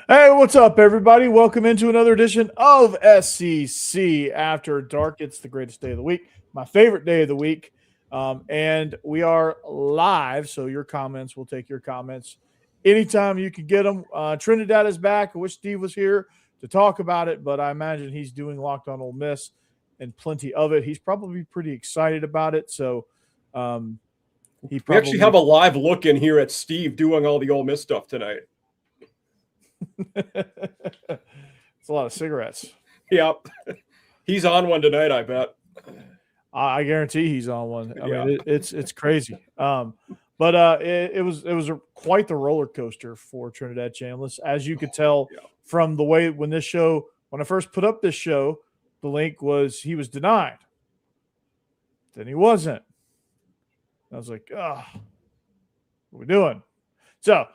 Hey, what's up, everybody? Welcome into another edition of SEC After Dark. It's the greatest day of the week, my favorite day of the week. And we are live, so your comments, we'll take your comments anytime you can get them. Trinidad is back. I wish Steve was here to talk about it, but I imagine he's doing Locked on Ole Miss and plenty of it. He's probably pretty excited about it, so we actually have a live look in here at Steve doing all the Ole Miss stuff tonight. It's a lot of cigarettes. Yep. He's on one tonight, I bet. I guarantee he's on one. I mean, it's crazy. But it was quite the roller coaster for Trinidad Chambliss, as you could tell from the way when I first put up this show, the link was he was denied. Then he wasn't. I was like, what are we doing? So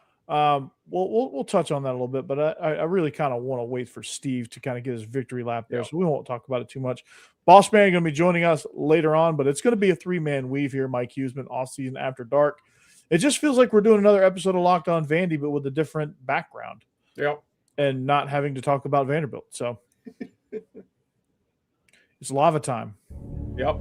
we'll touch on that a little bit, but I really kind of want to wait for Steve to kind of get his victory lap there, so we won't talk about it too much. Boss Man going to be joining us later on, but it's going to be a three-man weave here. Mike Huseman, Off Season After Dark. It just feels like we're doing another episode of Locked On Vandy, but with a different background. Yep. And not having to talk about Vanderbilt. So it's lava time. Yep.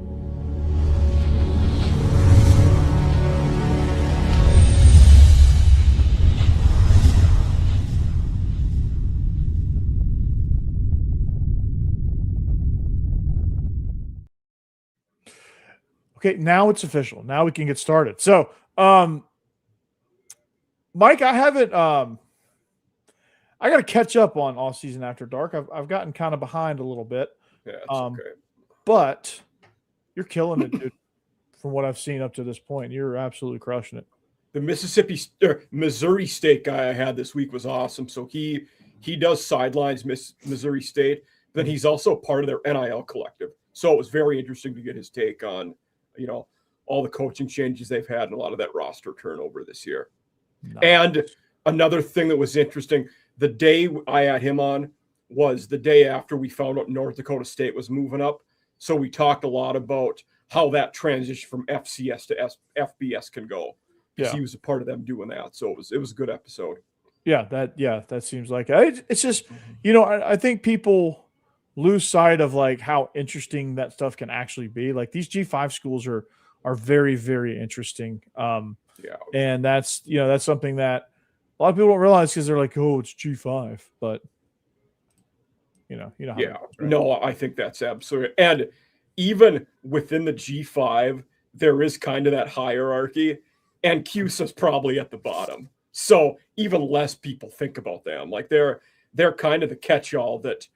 Okay, now it's official. Now we can get started. So, Mike, I haven't. I got to catch up on All Season After Dark. I've gotten kind of behind a little bit. Yeah, it's okay. But you're killing it, dude. From what I've seen up to this point, you're absolutely crushing it. The Missouri State guy I had this week was awesome. So he does sidelines Missouri State. Then he's also part of their NIL collective. So it was very interesting to get his take on, all the coaching changes they've had and a lot of that roster turnover this year. Nice. And another thing that was interesting, the day I had him on was the day after we found out North Dakota State was moving up. So we talked a lot about how that transition from FCS to FBS can go. Because he was a part of them doing that. So it was a good episode. Yeah, that seems like it. It's just, I think people lose sight of like how interesting that stuff can actually be. Like these G5 schools are very, very interesting. And that's something that a lot of people don't realize because they're like, oh, it's G5, but how it goes, right? No, I think that's absolutely. And even within the G5, there is kind of that hierarchy, and CUSA's probably at the bottom. So even less people think about them. Like they're kind of the catch-all that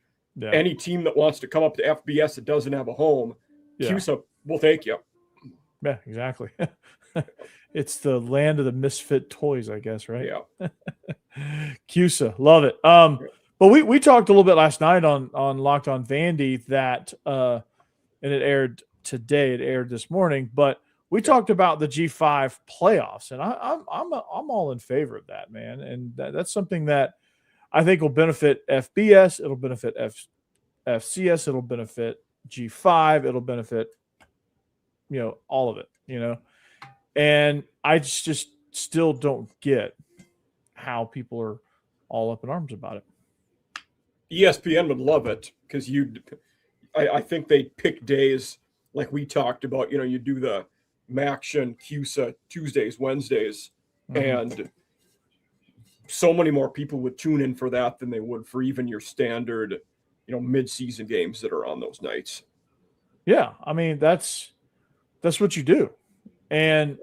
any team that wants to come up to FBS that doesn't have a home, CUSA will take you. Yeah, exactly. It's the land of the misfit toys, I guess, right? Yeah. CUSA, love it. But we talked a little bit last night on Locked on Vandy that and it aired today. It aired this morning, but we talked about the G5 playoffs, and I'm all in favor of that, man. And that's something that I think will benefit FBS. It'll benefit FCS. It'll benefit G5. It'll benefit, all of it, And I just still don't get how people are all up in arms about it. ESPN would love it because I think they pick days like we talked about. You do the Maction CUSA Tuesdays, Wednesdays, and so many more people would tune in for that than they would for even your standard, mid-season games that are on those nights. Yeah, I mean that's what you do, and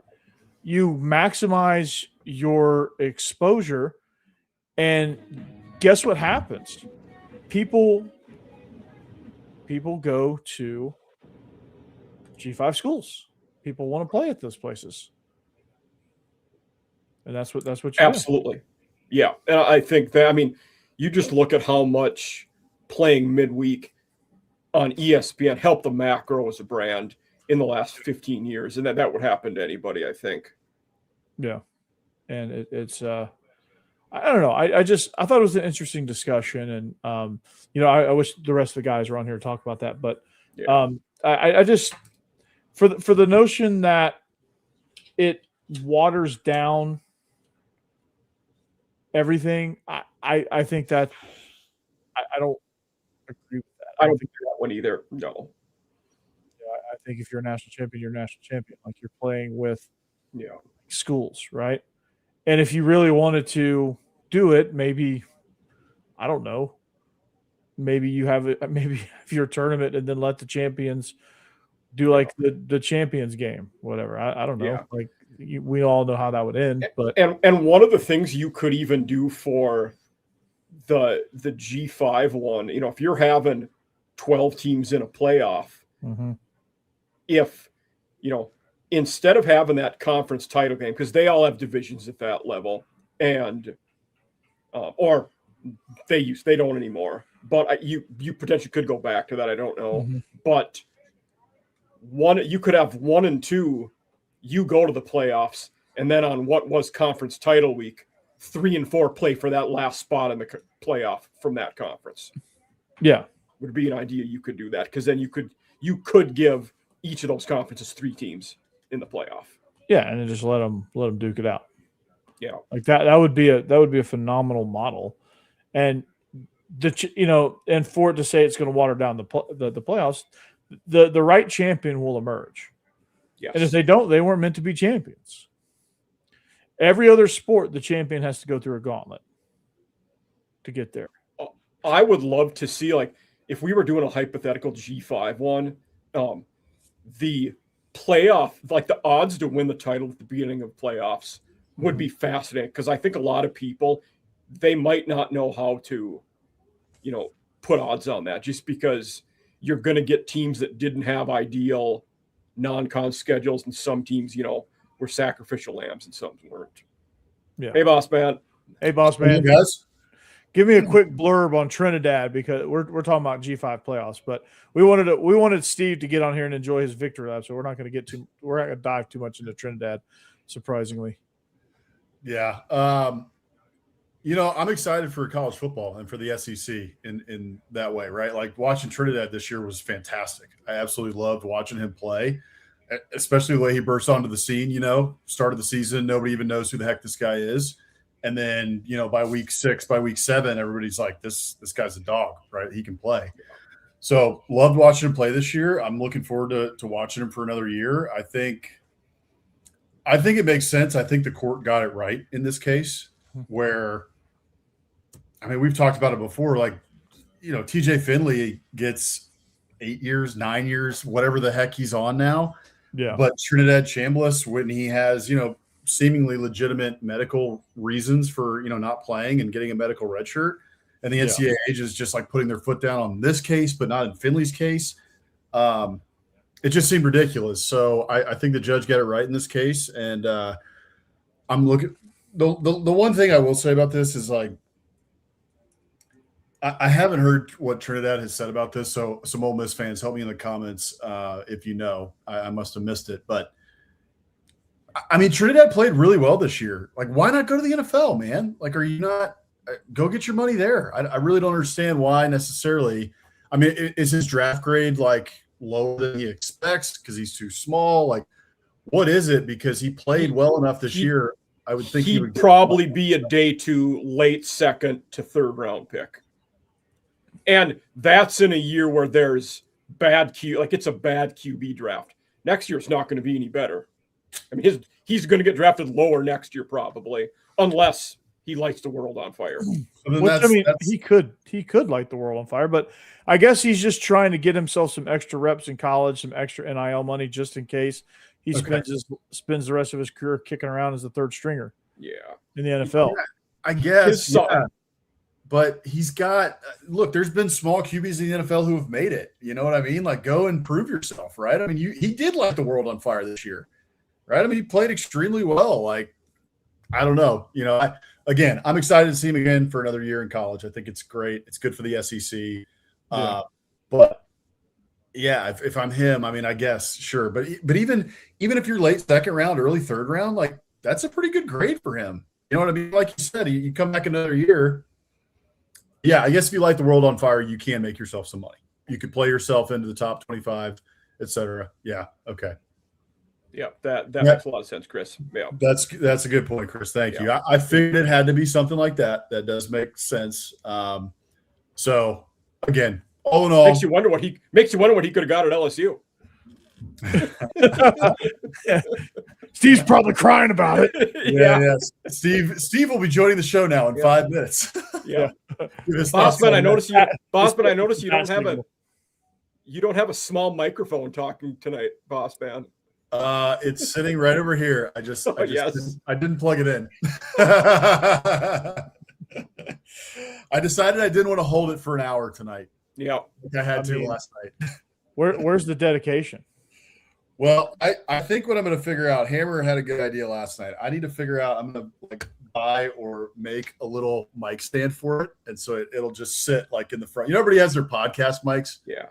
you maximize your exposure. And guess what happens? People go to G5 schools. People want to play at those places, and that's what you absolutely do. Yeah. And I think that, you just look at how much playing midweek on ESPN helped the MAC grow as a brand in the last 15 years, and that would happen to anybody, I think. Yeah, and it's I don't know. I thought it was an interesting discussion, and I wish the rest of the guys were on here to talk about that, but I just for the notion that it waters down everything, I think that I don't agree with that. I don't think that one either. No. I think if you're a national champion, you're a national champion. Like you're playing with schools, right? And if you really wanted to do it, maybe I don't know. Maybe you have it. Maybe have your tournament and then let the champions do like the champions game, whatever. I don't know. Yeah. Like we all know how that would end. But and one of the things you could even do for the G5 one, if you're having 12 teams in a playoff, if instead of having that conference title game, because they all have divisions at that level, and or they don't anymore, but you potentially could go back to that. I don't know, but you could have 1 and 2, you go to the playoffs, and then on what was conference title week, 3 and 4 play for that last spot in the playoff from that conference. Yeah, would be an idea. You could do that because then you could give each of those conferences 3 teams in the playoff. Yeah, and then just let them duke it out. Yeah, like that would be a phenomenal model, and and for it to say it's going to water down the playoffs, the right champion will emerge. Yes. And if they don't, they weren't meant to be champions. Every other sport, the champion has to go through a gauntlet to get there. I would love to see, like, if we were doing a hypothetical G5 one, the playoff, like the odds to win the title at the beginning of playoffs would be fascinating, because I think a lot of people, they might not know how to, put odds on that, just because you're going to get teams that didn't have ideal non-con schedules, and some teams, were sacrificial lambs and some weren't. Yeah. Hey, boss man. Hey, boss man. Hey, guys. Give me a quick blurb on Trinidad, because we're talking about G5 playoffs, but we wanted Steve to get on here and enjoy his victory lap, so we're not going to dive too much into Trinidad, surprisingly. Yeah. I'm excited for college football and for the SEC in that way, right? Like watching Trinidad this year was fantastic. I absolutely loved watching him play, especially the way he burst onto the scene, started the season. Nobody even knows who the heck this guy is. And then, by week 6, by week 7, everybody's like, this guy's a dog, right? He can play. So loved watching him play this year. I'm looking forward to watching him for another year. I think it makes sense. I think the court got it right in this case, where, we've talked about it before. Like, TJ Finley gets 8 years, 9 years, whatever the heck he's on now. Yeah. But Trinidad Chambliss, when he has, seemingly legitimate medical reasons for, not playing and getting a medical red shirt, and the NCAA is just like putting their foot down on this case, but not in Finley's case. It just seemed ridiculous. So I think the judge got it right in this case. And I'm looking. The one thing I will say about this is, like, I haven't heard what Trinidad has said about this. So some Ole Miss fans, help me in the comments if you know. I must have missed it. But, Trinidad played really well this year. Like, why not go to the NFL, man? Like, are you not – go get your money there. I really don't understand why necessarily. Is his draft grade, like, lower than he expects because he's too small? Like, what is it? Because he played well enough this year. I would think he would probably be a day 2, late 2nd to 3rd round pick. And that's in a year where there's it's a bad QB draft. Next year, it's not going to be any better. He's going to get drafted lower next year probably, unless he lights the world on fire. He could light the world on fire, but I guess he's just trying to get himself some extra reps in college, some extra NIL money, just in case he spends the rest of his career kicking around as a 3rd stringer. Yeah, in the NFL. Yeah, I guess. But he's got – look, there's been small QBs in the NFL who have made it. You know what I mean? Like, go and prove yourself, right? He did light the world on fire this year, right? He played extremely well. Like, I don't know. I'm excited to see him again for another year in college. I think it's great. It's good for the SEC. But, yeah, if I'm him, I guess, sure. But even if you're late 2nd round, early 3rd round, like, that's a pretty good grade for him. You know what I mean? Like you said, you come back another year – yeah, I guess if you light the world on fire, you can make yourself some money. You could play yourself into the top 25, et cetera. Yeah, okay. Yeah, that makes a lot of sense, Chris. Yeah, that's a good point, Chris. Thank you. I figured it had to be something like that. That does make sense. So again, all in all, makes you wonder what he could have got at LSU. Steve's probably crying about it. Yeah. Steve will be joining the show now in 5 minutes. Yeah. Bossman, I notice you don't have a small microphone talking tonight, boss man. It's sitting right over here. I didn't plug it in. I decided I didn't want to hold it for an hour tonight. Yeah, like I had last night. Where's the dedication? Well, I think what I'm going to figure out, Hammer had a good idea last night. I need to figure out, I'm going to buy or make a little mic stand for it. And so it'll just sit like in the front. You know, everybody has their podcast mics. Yeah.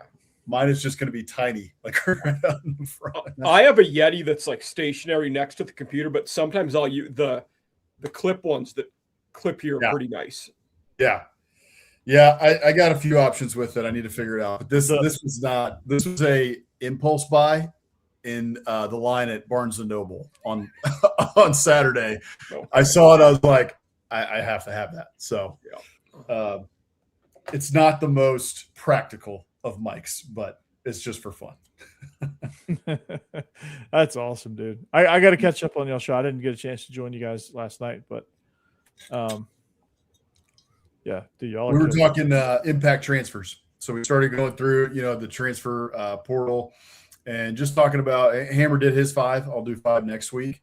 Mine is just going to be tiny, like right out in the front. I have a Yeti that's like stationary next to the computer, but sometimes I'll use the clip ones that clip here are pretty nice. Yeah. I got a few options with it. I need to figure it out. But this was a impulse buy in the line at Barnes and Noble on Saturday. I saw it. I was like, I have to have that. So it's not the most practical of mics, but it's just for fun. That's awesome, dude. I got to catch up on y'all show. I didn't get a chance to join you guys last night, but dude, y'all. We were talking impact transfers. So we started going through, the transfer portal and just talking about Hammer did his 5. I'll do 5 next week.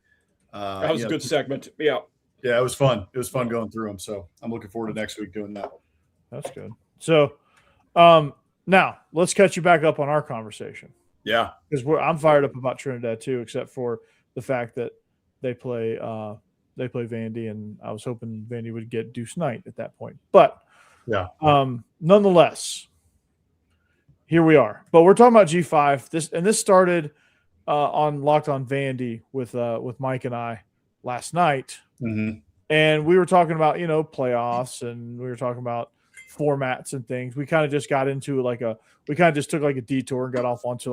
That was a good segment. Yeah. Yeah, it was fun. It was fun going through them. So I'm looking forward to next week doing that. That's good. So now let's catch you back up on our conversation. Yeah. Because I'm fired up about Trinidad too, except for the fact that they play Vandy, and I was hoping Vandy would get Deuce Knight at that point. But nonetheless, here we are. But we're talking about G5. This started on Locked On Vandy with Mike and I last night. Mm-hmm. And we were talking about, playoffs, and we were talking about formats and things. We kind of just got into we kind of just took like a detour and got off onto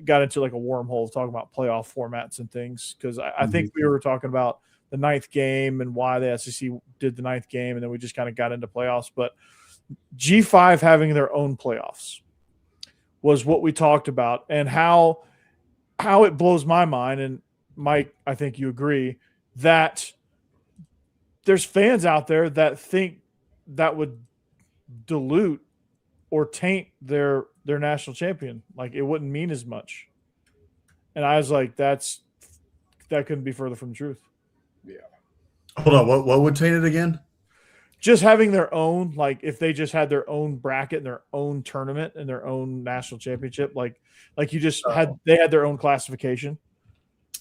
got into a wormhole talking about playoff formats and things. Cause I think we were talking about the 9th game and why the SEC did the 9th game. And then we just kind of got into playoffs, but G5 having their own playoffs was what we talked about, and how it blows my mind. And Mike, I think you agree that there's fans out there that think that would dilute or taint their national champion. Like it wouldn't mean as much. And I was like, that couldn't be further from the truth. Yeah. Hold on. What would taint it again? Just having their own, like if they just had their own bracket and their own tournament and their own national championship, like you just they had their own classification.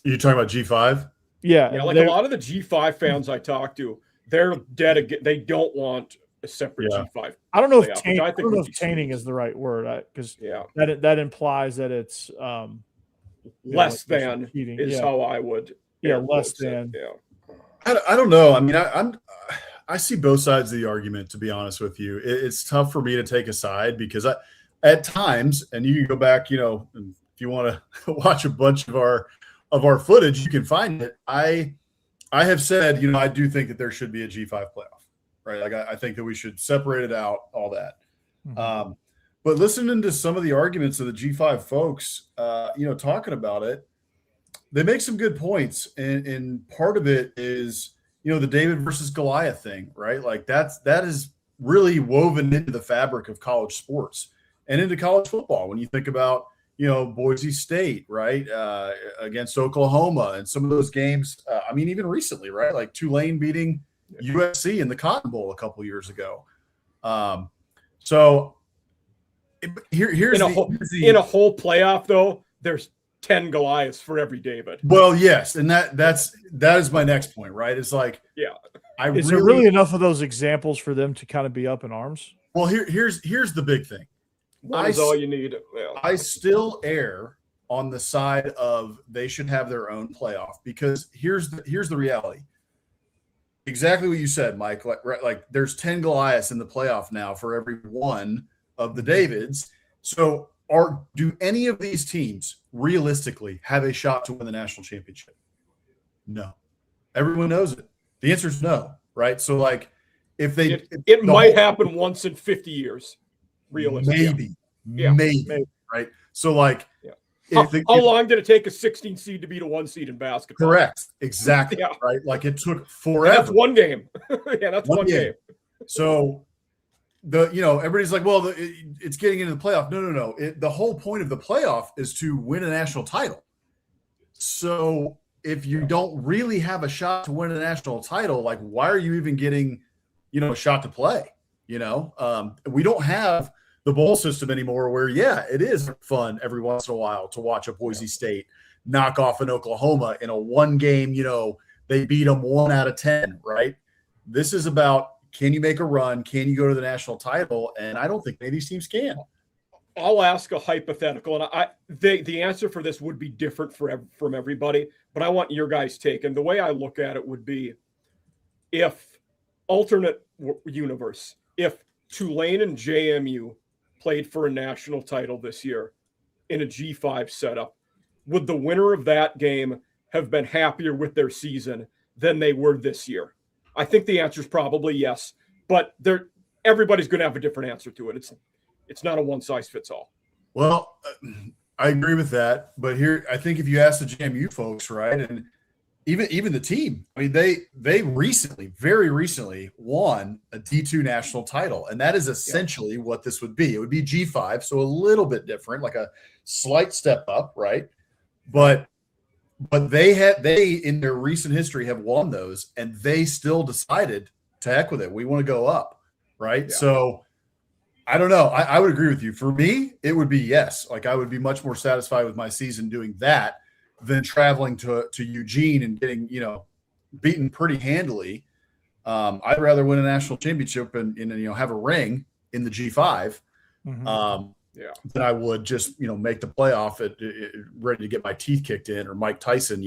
You talking about G5? Yeah. Like a lot of the G5 fans I talk to, they're dead. They don't want a separate G5. I don't know if tainting is the right word, because that implies that it's less than is how I would. Less than. I don't know. I mean, I see both sides of the argument, to be honest with you. It's tough for me to take a side because at times, and you can go back, if you want to watch a bunch of our footage, you can find it. I have said, I do think that there should be a G5 playoff, right? Like I think that we should separate it out, all that. Mm-hmm. But listening to some of the arguments of the G5 folks, talking about it, they make some good points. And part of it is, the David versus Goliath thing, right? Like that is really woven into the fabric of college sports and into college football. When you think about, Boise State, right, against Oklahoma, and some of those games. Even recently, right, like Tulane beating USC in the Cotton Bowl a couple years ago. So here's in a whole playoff though, there's 10 Goliaths for every David. Well, yes, and that is my next point, right? It's like, is there really enough of those examples for them to kind of be up in arms? Well, here's the big thing. That's all you need. Yeah. I still err on the side of they should have their own playoff, because here's the reality. Exactly what you said, Mike. Like there's 10 Goliaths in the playoff now for every one of the Davids. So do any of these teams realistically have a shot to win the national championship? No. Everyone knows it. The answer is no, right? So, like, if they it might happen once in 50 years, realistically. Maybe, right? So, like, how long did it take a 16 seed to beat a 1 seed in basketball? Correct. Exactly. Yeah. Right. Like, it took forever. And that's one game. That's one game. So everybody's like, well, it's getting into the playoff. No. The whole point of the playoff is to win a national title. So if you don't really have a shot to win a national title, like, why are you even getting, a shot to play? We don't have the bowl system anymore where, it is fun every once in a while to watch a Boise State knock off an Oklahoma in a one game, they beat them 1 out of 10, right? This is about, can you make a run? Can you go to the national title? And I don't think any of these teams can. I'll ask a hypothetical, and the answer for this would be different from everybody, but I want your guys' take. And the way I look at it would be, if alternate universe, if Tulane and JMU played for a national title this year in a G5 setup, would the winner of that game have been happier with their season than they were this year? I think the answer is probably yes, but everybody's going to have a different answer to it. It's not a one-size-fits-all. Well, I agree with that, but here, I think if you ask the JMU folks, right, and even the team, I mean, they very recently won a D2 national title, and that is essentially what this would be. It would be G5, so a little bit different, like a slight step up, right? But they in their recent history have won those, and they still decided to heck with it. We want to go up, right? Yeah. So I don't know. I would agree with you. For me, it would be yes. Like, I would be much more satisfied with my season doing that than traveling to Eugene and getting, beaten pretty handily. I'd rather win a national championship and have a ring in the G5 than I would just, make the playoff ready to get my teeth kicked in, or Mike Tyson,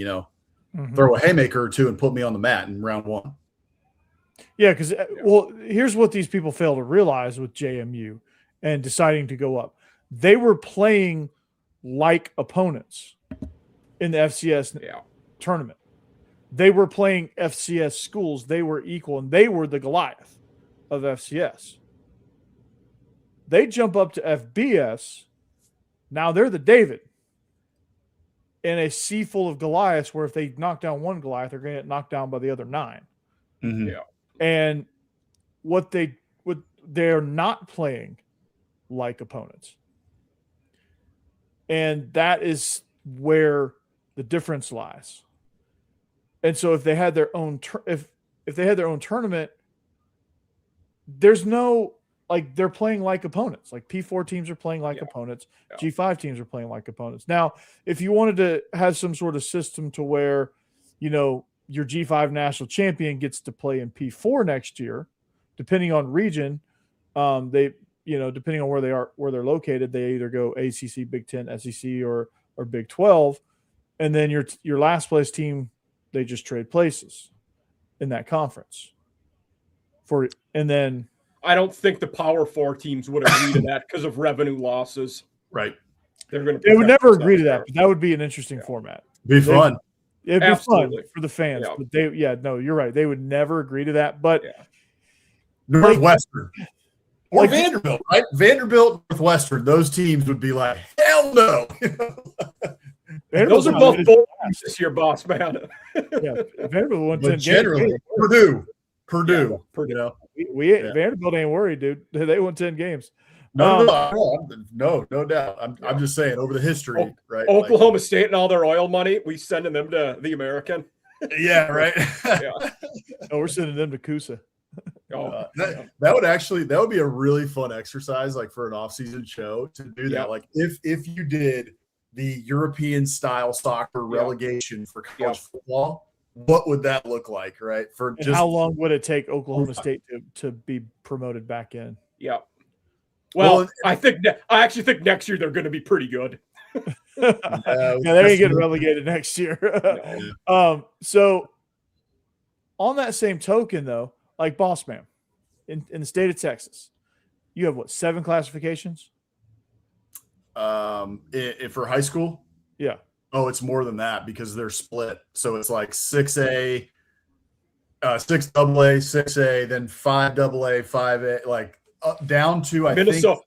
throw a haymaker or two and put me on the mat in round 1. Yeah, because, here's what these people fail to realize with JMU and deciding to go up. They were playing like opponents in the FCS tournament. They were playing FCS schools. They were equal, and they were the Goliath of FCS. They jump up to FBS. Now they're the David in a sea full of Goliaths, where if they knock down one Goliath, they're going to get knocked down by the other 9. Mm-hmm. Yeah. And they're not playing like opponents. And that is where the difference lies. And so if they had their own if they had their own tournament, there's no, like, they're playing like opponents. Like, P4 teams are playing like opponents. Yeah. G5 teams are playing like opponents. Now, if you wanted to have some sort of system to where, your G5 national champion gets to play in P4 next year, depending on region, depending on where they're located, they either go ACC, Big 10, SEC, or Big 12, and then your last place team, they just trade places in that conference. And then I don't think the Power 4 teams would agree to that because of revenue losses. Right. They would never agree to that, but that would be an interesting format. Be fun. It'd be fun for the fans. Yeah. But you're right. They would never agree to that. But Northwestern or Vanderbilt, right? Vanderbilt, Northwestern, those teams would be like, hell no. Those are both bowl games this year, boss man. Vanderbilt won 10 generally, games. Purdue. Vanderbilt ain't worried, dude. They won 10 games. No doubt. I'm just saying, over the history, right? Oklahoma State and all their oil money, we sending them to the American. Yeah, right. No, we're sending them to Coosa. That would be a really fun exercise, like, for an off-season show to do that. Like, if you did the European style soccer relegation for college football, what would that look like, right? How long would it take Oklahoma State to be promoted back in? Yeah. Well, I actually think next year they're going to be pretty good. They ain't getting relegated next year. So on that same token, though, like, boss man, in the state of Texas, you have 7 classifications? For high school. Yeah. Oh, it's more than that because they're split. So it's like 6A, 6AA, 6A, then 5AA, 5A, like down to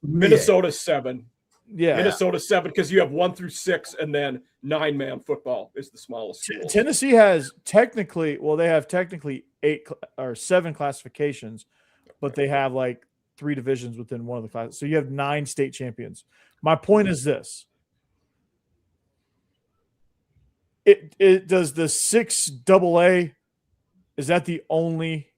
Minnesota 7. Yeah. Minnesota 7 because you have 1 through 6, and then 9-man football is the smallest school. Tennessee has technically 8 or 7 classifications, but they have like 3 divisions within one of the classes. So you have 9 state champions. My point is this. It does the 6AA, is that the only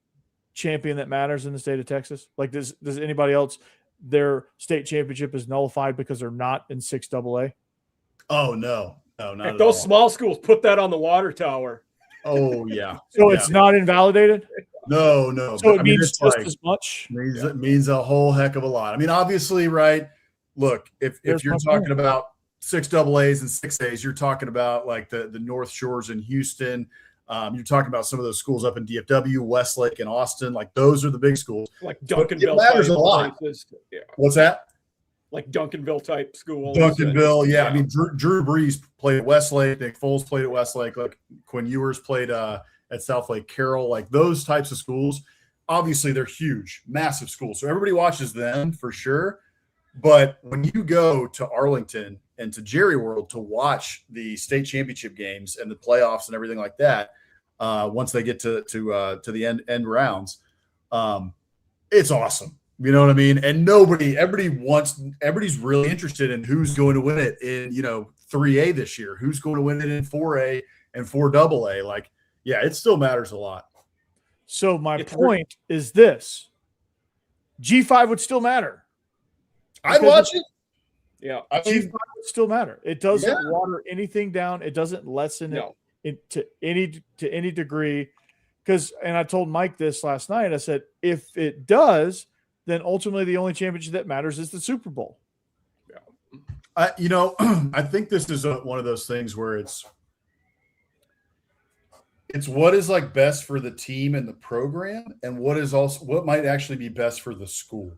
champion that matters in the state of Texas? Like does anybody else, their state championship is nullified because they're not in 6AA? Oh no, not at those all. Small schools put that on the water tower. Oh yeah. So it's not invalidated? No. So it means just as much. It means a whole heck of a lot. I mean, obviously, right? Look, if you're talking about 6AAs and 6As, you're talking about like the North Shores in Houston. You're talking about some of those schools up in DFW, Westlake, and Austin. Like those are the big schools. Like Duncanville. It matters a lot. Yeah. What's that? Like Duncanville type schools. Duncanville, yeah. I mean, Drew Brees played at Westlake. Nick Foles played at Westlake. Like Quinn Ewers played at South Lake Carroll. Like those types of schools. Obviously, they're huge, massive schools. So everybody watches them for sure. But when you go to Arlington and to Jerry World to watch the state championship games and the playoffs and everything like that, once they get to the end rounds, it's awesome. You know what I mean? And everybody's really interested in who's going to win it in 3A this year, who's going to win it in 4A and 4AA. Like, yeah, it still matters a lot. So my point is this: G5 would still matter. I'd watch it. Yeah, G5 would still matter. It doesn't water anything down. It doesn't lessen it to any degree. And I told Mike this last night. I said, if it does, then ultimately the only championship that matters is the Super Bowl. Yeah. I think this is one of those things where it's what is like best for the team and the program, and what might actually be best for the school.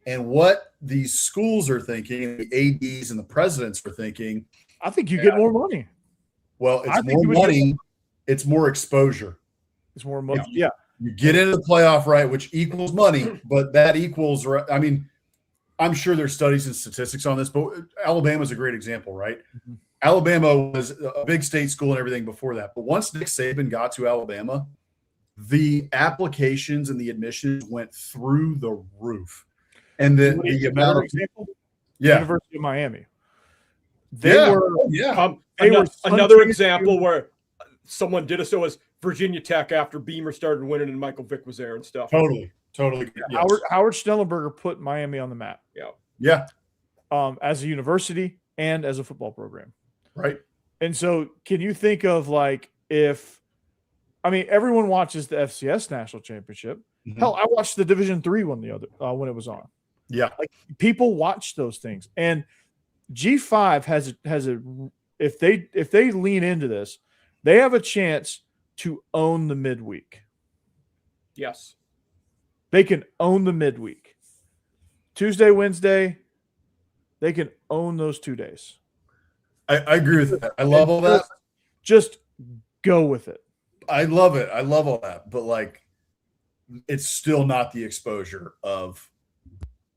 And what these schools are thinking, the ADs and the presidents are thinking. I think you get more money. Well, it's more money. It's more exposure. It's more money. Yeah. You get into the playoff, right, which equals money, but that equals – I mean, I'm sure there's studies and statistics on this, but Alabama is a great example, right? Mm-hmm. Alabama was a big state school and everything before that. But once Nick Saban got to Alabama, the applications and the admissions went through the roof. And the amount of example, University of Miami. Another example where someone did it so was Virginia Tech after Beamer started winning and Michael Vick was there and stuff. Totally. Yes. Howard Schnellenberger put Miami on the map. Yeah. As a university and as a football program. Right. And so can you think of everyone watches the FCS national championship. Mm-hmm. Hell, I watched the Division III one when it was on. Yeah. Like people watch those things. And G5 has if they lean into this, they have a chance to own the midweek. Yes. They can own the midweek. Tuesday, Wednesday, they can own those 2 days. I agree with that. I love all that. Just go with it. I love it. I love all that. But it's still not the exposure of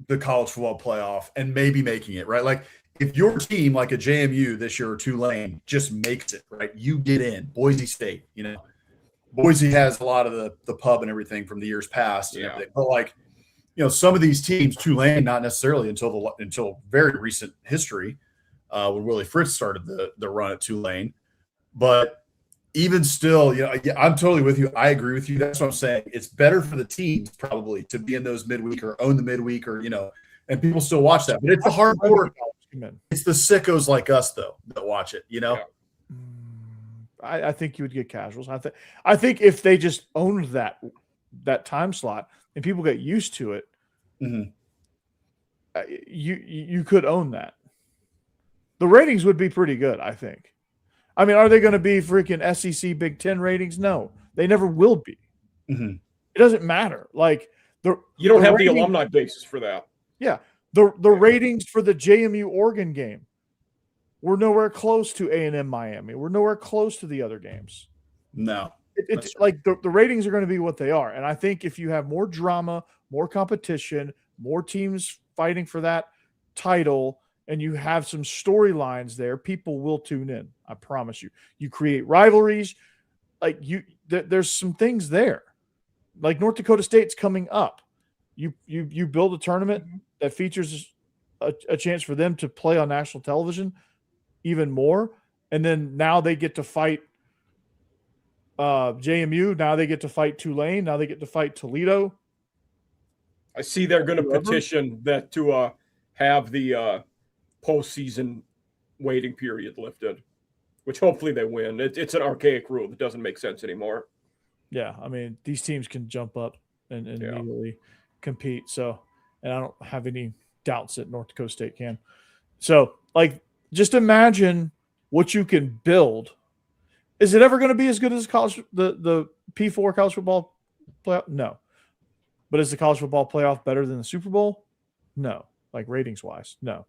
the college football playoff and maybe making it, right? Like if your team, like a JMU this year or Tulane, just makes it, right? You get in. Boise State, Boise has a lot of the pub and everything from the years past. Yeah. But some of these teams, Tulane, not necessarily until very recent history, when Willie Fritz started the run at Tulane. But even still, I'm totally with you. I agree with you. That's what I'm saying. It's better for the teams probably to be in those midweek or own the midweek or, and people still watch that. But it's the hardcore. It's the sickos like us, though, that watch it, Yeah. I think you would get casuals. I think if they just owned that time slot and people get used to it, mm-hmm. You could own that. The ratings would be pretty good, I think. I mean, are they going to be freaking SEC Big Ten ratings? No, they never will be. Mm-hmm. It doesn't matter. You don't have the alumni basis for that. Yeah. The ratings for the JMU Oregon game were nowhere close to A&M Miami. We're nowhere close to the other games. No. It's like the ratings are going to be what they are. And I think if you have more drama, more competition, more teams fighting for that title, and you have some storylines there, people will tune in. I promise you. You create rivalries. Like there's some things there. Like North Dakota State's coming up. You build a tournament that features a chance for them to play on national television even more. And then now they get to fight JMU. Now they get to fight Tulane. Now they get to fight Toledo. I see they're going to petition that to have the postseason waiting period lifted, which hopefully they win. It's an archaic rule that doesn't make sense anymore. Yeah, I mean, these teams can jump up and immediately compete. So, and I don't have any doubts that North Dakota State can. So, like, just imagine what you can build. Is it ever going to be as good as the P4 college football playoff? No. But is the college football playoff better than the Super Bowl? No. Like ratings wise, no.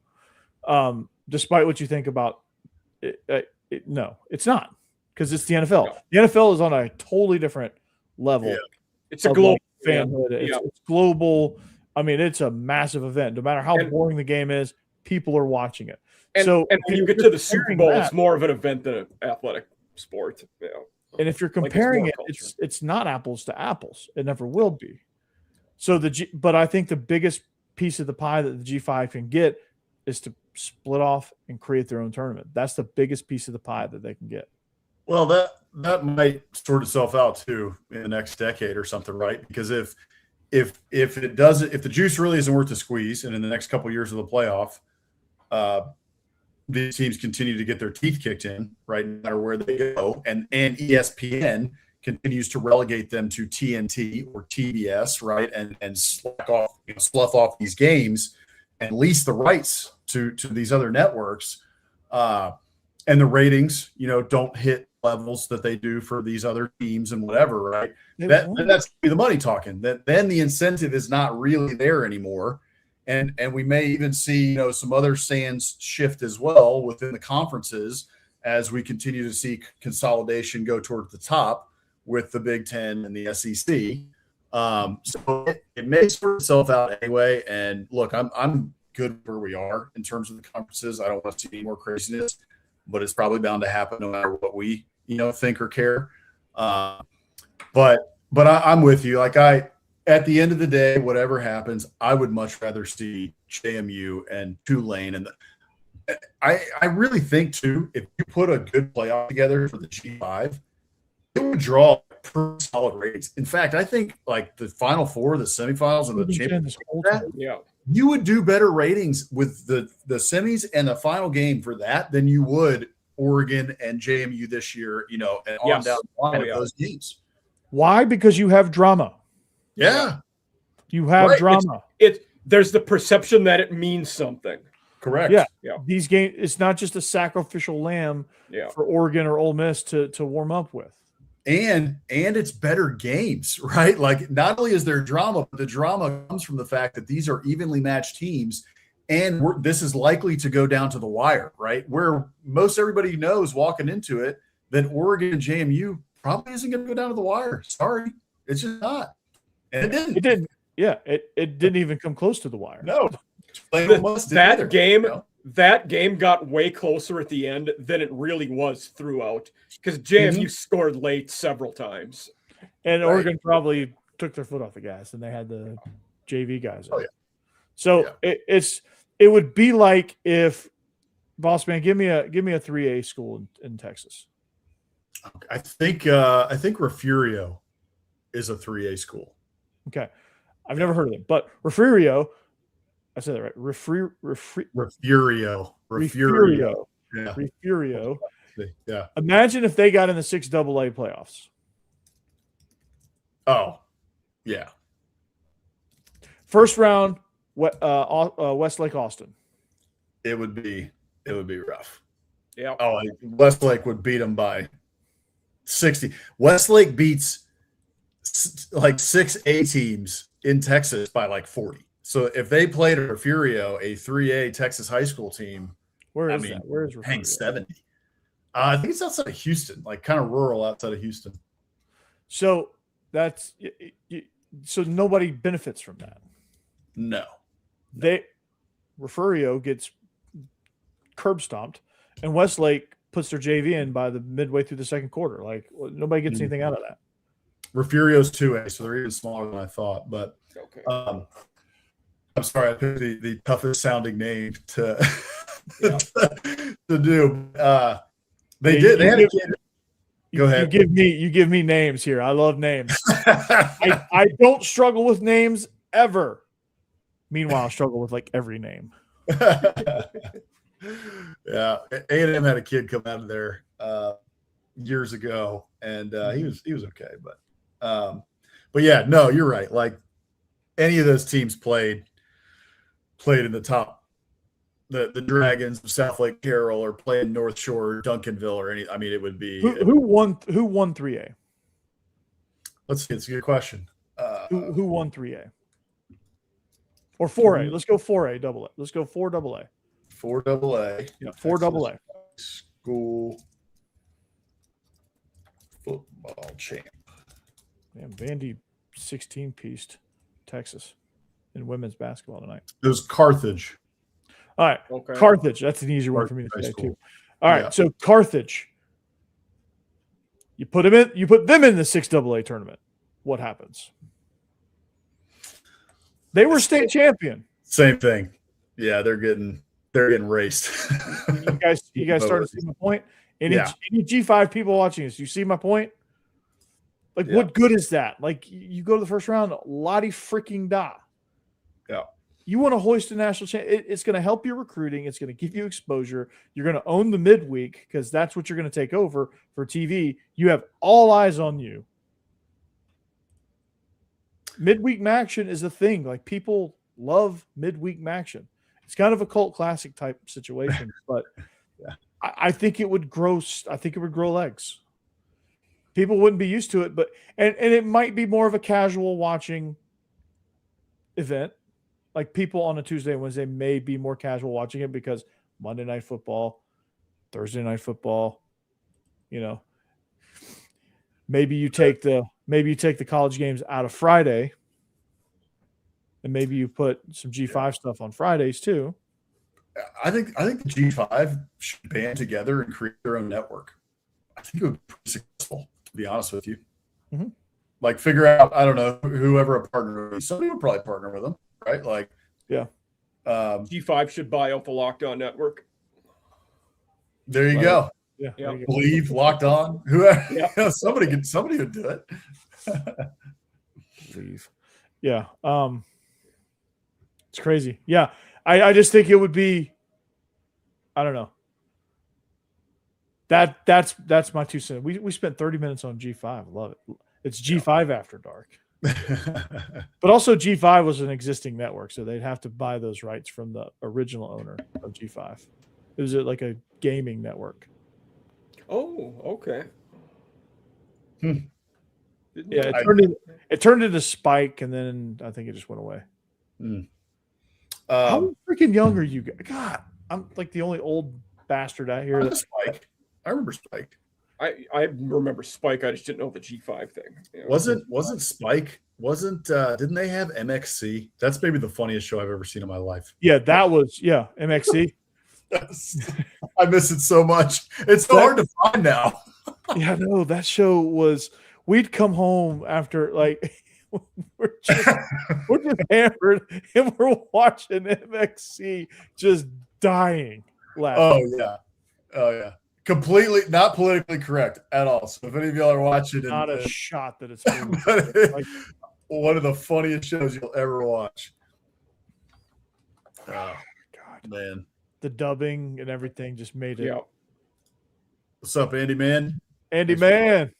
Despite what you think about it, no, it's not, because it's the NFL. No. The NFL is on a totally different level. Yeah. It's a global fanhood. It's global. I mean, it's a massive event. No matter how boring the game is, people are watching it. And when you get to the Super Bowl, it's more of an event than an athletic sport. Yeah. And if you're comparing it's not apples to apples. It never will be. So but I think the biggest piece of the pie that the G5 can get is to split off and create their own tournament. That's the biggest piece of the pie that they can get. Well, that might sort itself out too in the next decade or something, right? Because if the juice really isn't worth the squeeze, and in the next couple of years of the playoff, these teams continue to get their teeth kicked in, right, no matter where they go, and ESPN continues to relegate them to TNT or TBS, right, and slough off these games and lease the rights to these other networks, and the ratings, don't hit levels that they do for these other teams and whatever, right? That's the money talking. Then the incentive is not really there anymore, and we may even see some other sands shift as well within the conferences as we continue to see consolidation go toward the top with the Big Ten and the SEC. So it may sort itself out anyway. And look, I'm good where we are in terms of the conferences. I don't want to see any more craziness, but it's probably bound to happen no matter what we think or care. But I'm with you. Like at the end of the day, whatever happens, I would much rather see JMU and Tulane. And I really think too, if you put a good playoff together for the G5, it would draw pretty solid ratings. In fact, I think like the Final Four, the semifinals, and the championship, you would do better ratings with the semis and the final game for that than you would Oregon and JMU this year, and on down the line of those games. Why? Because you have drama. Yeah. You have drama. There's the perception that it means something. Correct. Yeah. These games, it's not just a sacrificial lamb for Oregon or Ole Miss to warm up with. And it's better games, right? Like not only is there drama, but the drama comes from the fact that these are evenly matched teams, and this is likely to go down to the wire, right? Where most everybody knows walking into it that Oregon and JMU probably isn't going to go down to the wire. Sorry, it's just not. And it didn't. It didn't. Yeah, it didn't even come close to the wire. No, that game got way closer at the end than it really was throughout, because JMU scored late several times, and Oregon probably took their foot off the gas, and they had the JV guys. Oh yeah. So it would be like if, boss man, give me a 3A school in Texas. I think Refugio is a 3A school. Okay, I've never heard of them, but Refugio. I said that right. Refugio. Yeah. Refugio. Yeah. Imagine if they got in the 6AA playoffs. Oh, yeah. First round, Westlake Austin. It would be rough. Yeah. Oh, Westlake would beat them by 60. Westlake beats like 6A teams in Texas by like 40. So if they played at Refugio, a 3A Texas high school team, Where is that? Where is paying Refugio? 70. I think it's outside of Houston, like kind of rural outside of Houston. So that's so nobody benefits from that. No. Refugio gets curb stomped, and Westlake puts their JV in by the midway through the second quarter. Like nobody gets anything out of that. Refugio's 2A, so they're even smaller than I thought. But Okay. I'm sorry, I picked the toughest sounding name to to do. They did. They had a kid. Go ahead. You give me names here. I love names. I don't struggle with names ever. Meanwhile, I struggle with like every name. Yeah, A&M had a kid come out of there years ago, and he was okay, but yeah, no, you're right. Like any of those teams played in the top, the Dragons of South Lake Carroll, or playing North Shore, Duncanville, or any. I mean, it would be who won 3A. Let's see. It's a good question. Who won 3A or 4A? Let's go 4A double A. Let's go 4 double A. 4 double A. Yeah, 4 double A. School football champ. Man, Vandy 16-pieced Texas in women's basketball tonight. It was Carthage. All right. Okay. Carthage. That's an easier one for me to say too. All right. Yeah. So Carthage. You put them in the 6 AA tournament. What happens? They were state champion. Same thing. Yeah, they're getting raced. You guys starting to see my point? Any G5 people watching this, you see my point? Like, what good is that? Like, you go to the first round, Lottie freaking da. Yeah. You want to hoist a national champion. It's going to help your recruiting. It's going to give you exposure. You're going to own the midweek because that's what you're going to take over for TV. You have all eyes on you. Midweek action is a thing. Like, people love midweek action. It's kind of a cult classic type situation, but I think it would grow. I think it would grow legs. People wouldn't be used to it, but and it might be more of a casual watching event. Like, people on a Tuesday and Wednesday may be more casual watching it because Monday night football, Thursday night football, maybe you take the college games out of Friday, and maybe you put some G5 stuff on Fridays too. I think the G5 should band together and create their own network. I think it would be pretty successful, to be honest with you. Mm-hmm. Like, figure out, I don't know, whoever a partner is. Somebody would probably partner with them, right? Like, yeah. G5 should buy out the Locked On Network. There you go. Yeah. Yeah. Believe, Locked On, whoever. Somebody would do it. Believe. Yeah. It's crazy. Yeah. I just think it would be, I don't know. That's my 2 cents. We spent 30 minutes on G5. I love it. It's G5 after dark. But also G5 was an existing network, so they'd have to buy those rights from the original owner of G5. It was like a gaming network. Oh, okay. Yeah, it turned into Spike, and then I think it just went away. How freaking young are you guys? God, I'm like the only old bastard out here. Spike. I remember Spike. I remember Spike. I just didn't know the G5 thing. Wasn't Spike? Didn't they have MXC? That's maybe the funniest show I've ever seen in my life. Yeah, that was MXC. I miss it so much. It's so hard to find now. Yeah, no, that show was. We'd come home after we're just hammered and we're watching MXC, just dying laughing. Oh yeah. Completely not politically correct at all. So if any of y'all are watching, not a shot that it's one of the funniest shows you'll ever watch. Oh God, man. The dubbing and everything just made it. Yeah. What's up, Andy Man? Andy Man.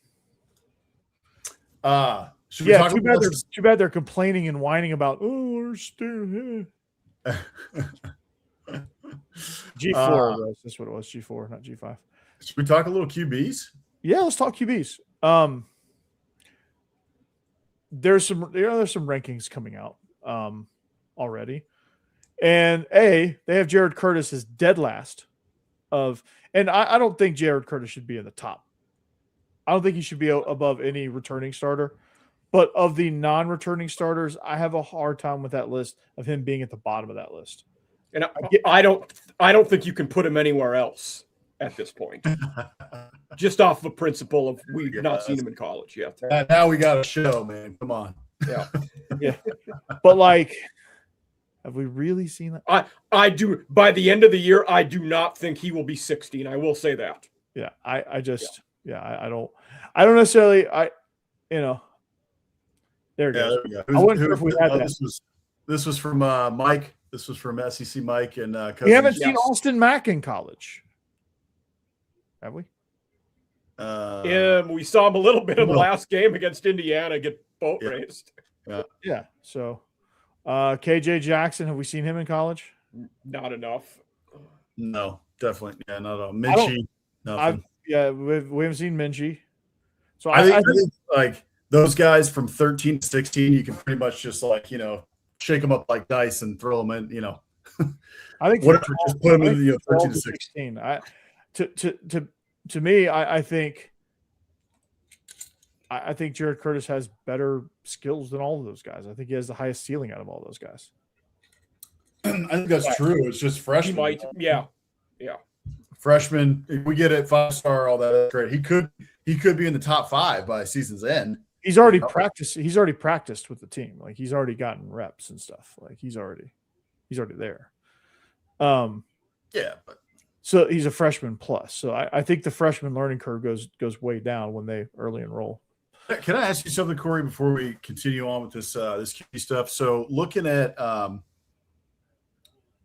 Too bad they're complaining and whining about we're still here. G4 that's what it was. G4, not G5. Should we talk a little QBs? Yeah, let's talk QBs. There's some rankings coming out already. And they have Jared Curtis as dead last and I don't think Jared Curtis should be in the top. I don't think he should be above any returning starter. But of the non-returning starters, I have a hard time with that list of him being at the bottom of that list. And I don't think you can put him anywhere else at this point. Just off the principle of we've not seen him in college yet. Now we got a show, man. Come on. Yeah. Yeah. But like, have we really seen that? I do. By the end of the year, I do not think he will be 16. I will say that. Yeah. I don't necessarily, there it goes. There we go. I wasn't sure if we had that. This was from Mike. This was from SEC Mike and we haven't seen Austin Mack in college. Have we? We saw him a little bit in the last game against Indiana get boat raced. Yeah. So KJ Jackson, have we seen him in college? Not enough. No, definitely. Yeah, not at all. Minchie, nothing. We haven't seen Minchie. So I think like those guys from 13 to 16, you can pretty much just shake them up like dice and throw them in, I think whatever, just put them in 13 to 16. To me, I think Jared Curtis has better skills than all of those guys. I think he has the highest ceiling out of all those guys. I think that's true. It's just freshman. He might, yeah. Freshman, if we get it 5-star, all that, that's great. He could be in the top 5 by season's end. He's already practiced. He's already practiced with the team. Like he's already gotten reps and stuff. Like he's already there. Yeah, but so he's a freshman plus. So I think the freshman learning curve goes way down when they early enroll. Can I ask you something, Corey, before we continue on with this key stuff? So looking at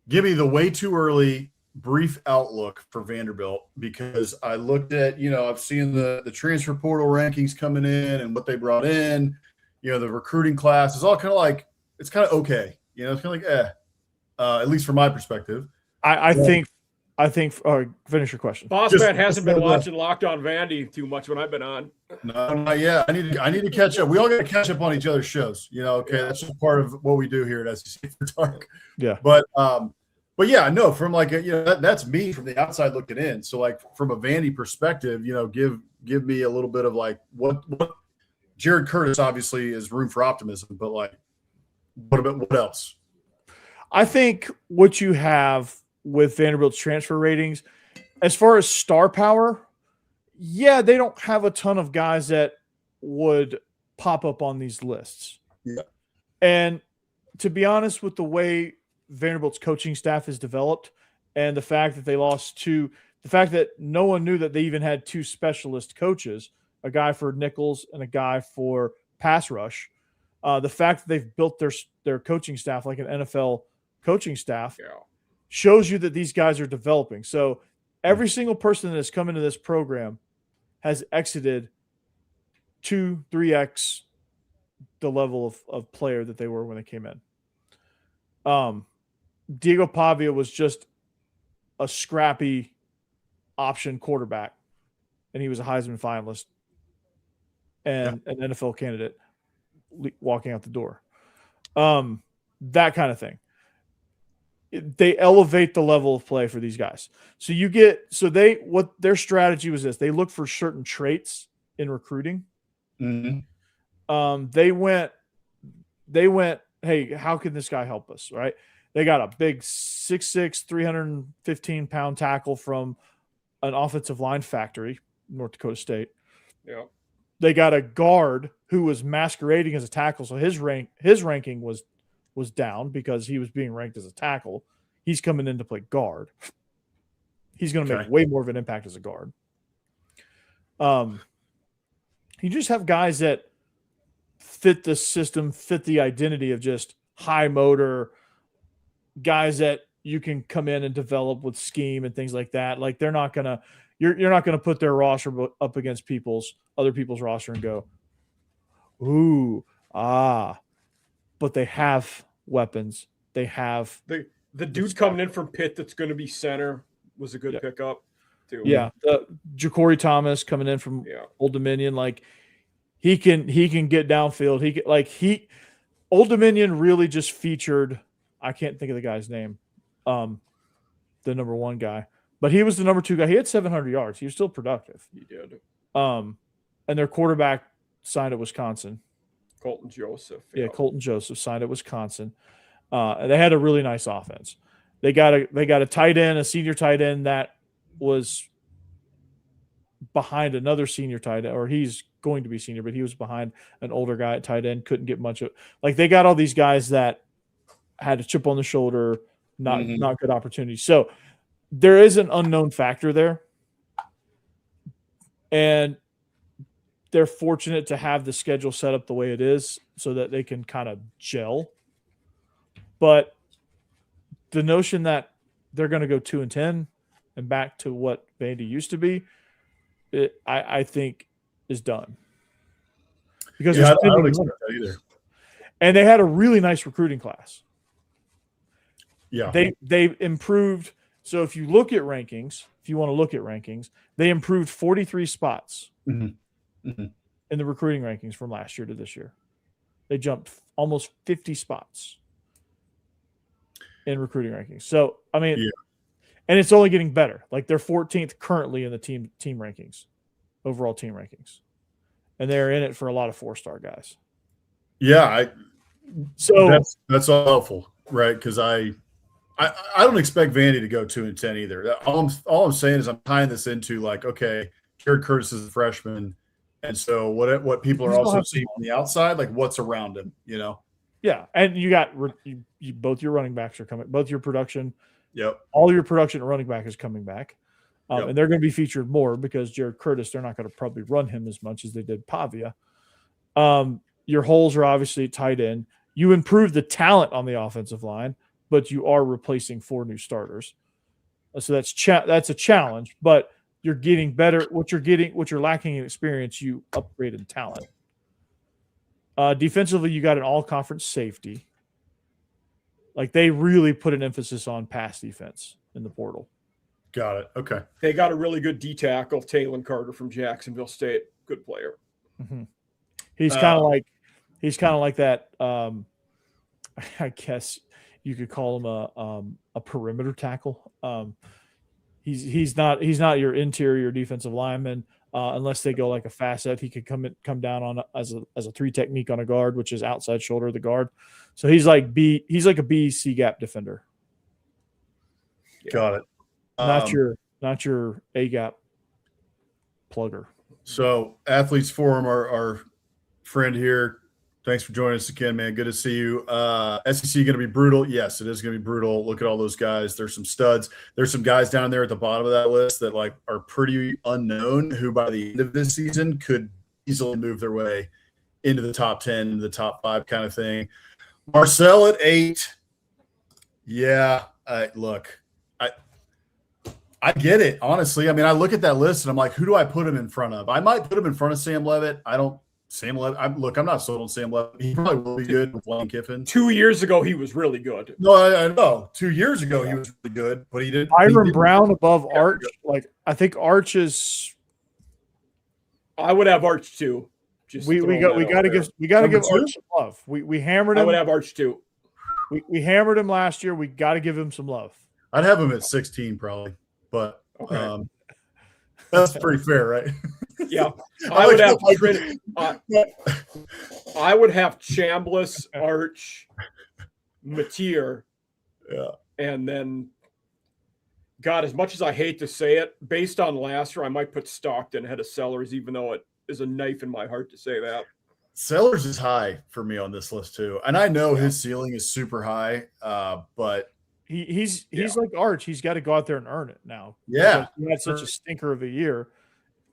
give me the way too early brief outlook for Vanderbilt, because I looked at, I've seen the transfer portal rankings coming in and what they brought in, the recruiting class is all kind of like, it's kind of okay. It's kind of like, at least from my perspective. I think finish your question. Boss Man hasn't been watching Locked On Vandy too much when I've been on. No, not yet. I need to catch up. We all got to catch up on each other's shows. Okay, that's just part of what we do here at SEC for Dark. Yeah. But yeah, no, from like that's me from the outside looking in. So like from a Vandy perspective, give me a little bit of like what Jared Curtis obviously is room for optimism, but like what else? I think what you have with Vanderbilt's transfer ratings, as far as star power, yeah, they don't have a ton of guys that would pop up on these lists. Yeah. And to be honest, with the way Vanderbilt's coaching staff is developed and the fact that the fact that no one knew that they even had 2 specialist coaches, a guy for nickels and a guy for pass rush, the fact that they've built their coaching staff like an NFL coaching staff shows you that these guys are developing. So every single person that has come into this program has exited 2-3x the level of player that they were when they came in. Diego Pavia was just a scrappy option quarterback, and he was a Heisman finalist and an NFL candidate walking out the door. That kind of thing. They elevate the level of play for these guys. So what their strategy was this: they look for certain traits in recruiting. Mm-hmm. They went, hey, how can this guy help us? Right? They got a big 6'6", 315-pound tackle from an offensive line factory, North Dakota State. Yeah. They got a guard who was masquerading as a tackle, so his ranking was down because he was being ranked as a tackle. He's coming in to play guard. He's going to make way more of an impact as a guard. You just have guys that fit the system, fit the identity of just high motor guys that you can come in and develop with scheme and things like that. Like they're not going to, you're not going to put their roster up against other people's roster and go, but they have weapons. They have the dude coming in from Pitt that's going to be center was a good pickup too. Yeah, Ja'Cory Thomas coming in from Old Dominion, like he can get downfield. Old Dominion really just featured I can't think of the guy's name, the number one guy, but he was the number two guy. He had 700 yards. He was still productive. He did. And their quarterback signed at Wisconsin. Colton Joseph. Yeah, Colton Joseph signed at Wisconsin. And they had a really nice offense. They got a tight end, a senior tight end that was behind another senior tight end, or he's going to be senior, but he was behind an older guy at tight end, couldn't get much of like they got all these guys that had a chip on the shoulder, not good opportunities. So there is an unknown factor there. And they're fortunate to have the schedule set up the way it is so that they can kind of gel. But the notion that they're going to go 2-10 and back to what Vandy used to be, I think is done. Because I don't expect that either. And they had a really nice recruiting class. Yeah. They improved. So if you look at rankings, if you want to look at rankings, they improved 43 spots in the recruiting rankings from last year to this year. They jumped almost 50 spots in recruiting rankings. So, I mean, and it's only getting better. Like they're 14th currently in the team rankings, overall team rankings. And they're in it for a lot of 4-star guys. Yeah. That's all helpful, right? Because I don't expect Vandy to go 2-10 either. All I'm saying is I'm tying this into like, okay, Jared Curtis is a freshman. And so what people are also seeing on the outside, like what's around him, you know? Yeah. And you got both your running backs are coming, both your production. Yep. All your production at running back is coming back. And they're going to be featured more because Jared Curtis, they're not going to probably run him as much as they did Pavia. Your holes are obviously tight end. You improved the talent on the offensive line, but you are replacing 4 new starters. So that's a challenge, but you're getting better. What you're lacking in experience, you upgrade in talent. Defensively, you got an all-conference safety. Like they really put an emphasis on pass defense in the portal. Got it. Okay. They got a really good D tackle, Taylon Carter from Jacksonville State. Good player. Mm-hmm. He's kind of like that. I guess you could call him a perimeter tackle. He's not your interior defensive lineman unless they go like a facet. He could come down on as a 3 technique on a guard, which is outside shoulder of the guard. So he's like a B C gap defender. Got it. Not your A gap plugger. So Athletes Forum, our friend here. Thanks for joining us again, man. Good to see you. SEC going to be brutal? Yes, it is going to be brutal. Look at all those guys. There's some studs. There's some guys down there at the bottom of that list that like are pretty unknown who by the end of this season could easily move their way into the top 10, into the top 5 kind of thing. Marcel at 8. Yeah, look, I get it, honestly. I mean, I look at that list and I'm like, who do I put him in front of? I might put him in front of Sam Leavitt. Sam Leavitt. I'm not sold on Sam Leavitt. He probably will be good with Lane Kiffin. 2 years ago, he was really good. No, I know. 2 years ago, he was really good, but he didn't. Byron Brown above Arch. Like I think Arch is. I would have Arch too. We got to give Arch some love. We hammered him. I would have Arch too. We hammered him last year. We got to give him some love. I'd have him at 16 probably, but that's pretty fair, right? Yeah, I would have Chambliss, Arch, Mateer, and then God. As much as I hate to say it, based on last year, I might put Stockton ahead of Sellers, even though it is a knife in my heart to say that. Sellers is high for me on this list too, and I know his ceiling is super high, but he's like Arch. He's got to go out there and earn it now. Yeah, he had such a stinker of a year.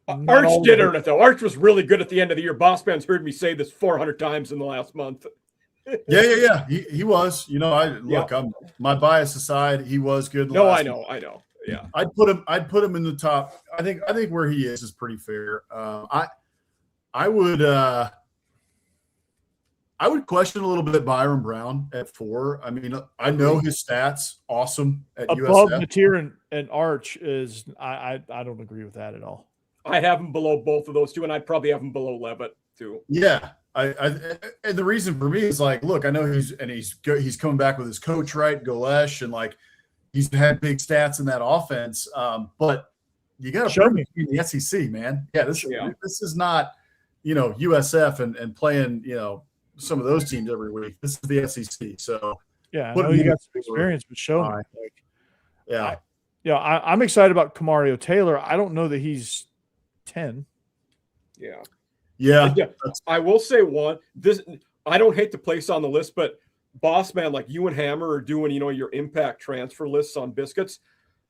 Arch did earn it though. Arch was really good at the end of the year. Boss Man's heard me say this 400 times in the last month. Yeah. He was. You know, I'm my bias aside, he was good. I know. Yeah, I'd put him in the top. I think where he is pretty fair. I would question a little bit Byron Brown at 4. I mean, I know his stats awesome at above USF. Mateer and Arch is. I don't agree with that at all. I'd have him below both of those two, and I'd probably have him below Leavitt too. Yeah, And the reason for me is like, look, I know he's coming back with his coach, right, Golesh, and like he's had big stats in that offense. But you got to Show prove me it in the SEC, man. Yeah, this is not, USF and playing, some of those teams every week. This is the SEC. So yeah, I know you got some experience, but show me. Like, I'm excited about Kamario Taylor. I don't know that he's 10. Yeah. I will say I don't hate the place on the list, but boss man, like you and Hammer are doing, your impact transfer lists on biscuits.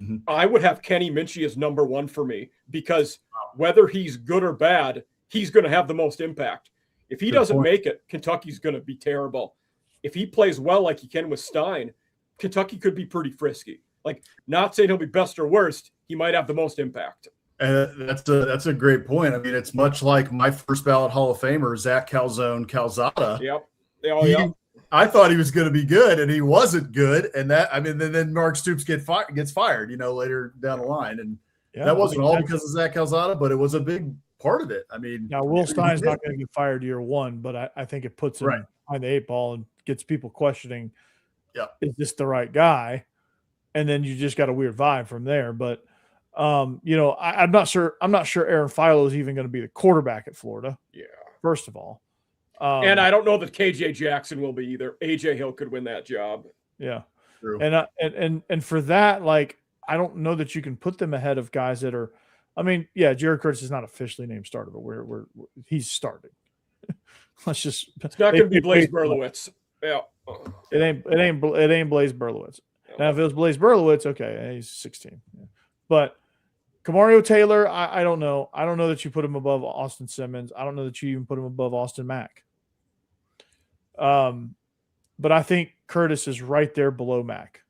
Mm-hmm. I would have Kenny Minchie as number 1 for me because whether he's good or bad, he's going to have the most impact. If he doesn't make it, Kentucky's going to be terrible. If he plays well like he can with Stein, Kentucky could be pretty frisky. Like, not saying he'll be best or worst, he might have the most impact. That's a great point. I mean, it's much like my first ballot Hall of Famer, Zach Calzada. Yep. I thought he was going to be good, and he wasn't good. And then Mark Stoops gets fired, later down the line. And that wasn't all because of Zach Calzada, but it was a big part of it. I mean, now Will Stein's not going to get fired year 1, but I think it puts him behind the 8 ball and gets people questioning, is this the right guy? And then you just got a weird vibe from there. But I'm not sure Aaron Philo is even going to be the quarterback at Florida. Yeah. First of all. And I don't know that KJ Jackson will be either. AJ Hill could win that job. Yeah. True. And for that, like, I don't know that you can put them ahead of guys that are, Jared Curtis is not officially named starter, but he's starting. It's not going to be Blaze Berlowitz. Yeah. It ain't Blaze Berlowitz. Now, if it was Blaze Berlowitz, okay, he's 16. Yeah. But Kamario Taylor, I don't know. I don't know that you put him above Austin Simmons. I don't know that you even put him above Austin Mack. But I think Curtis is right there below Mack.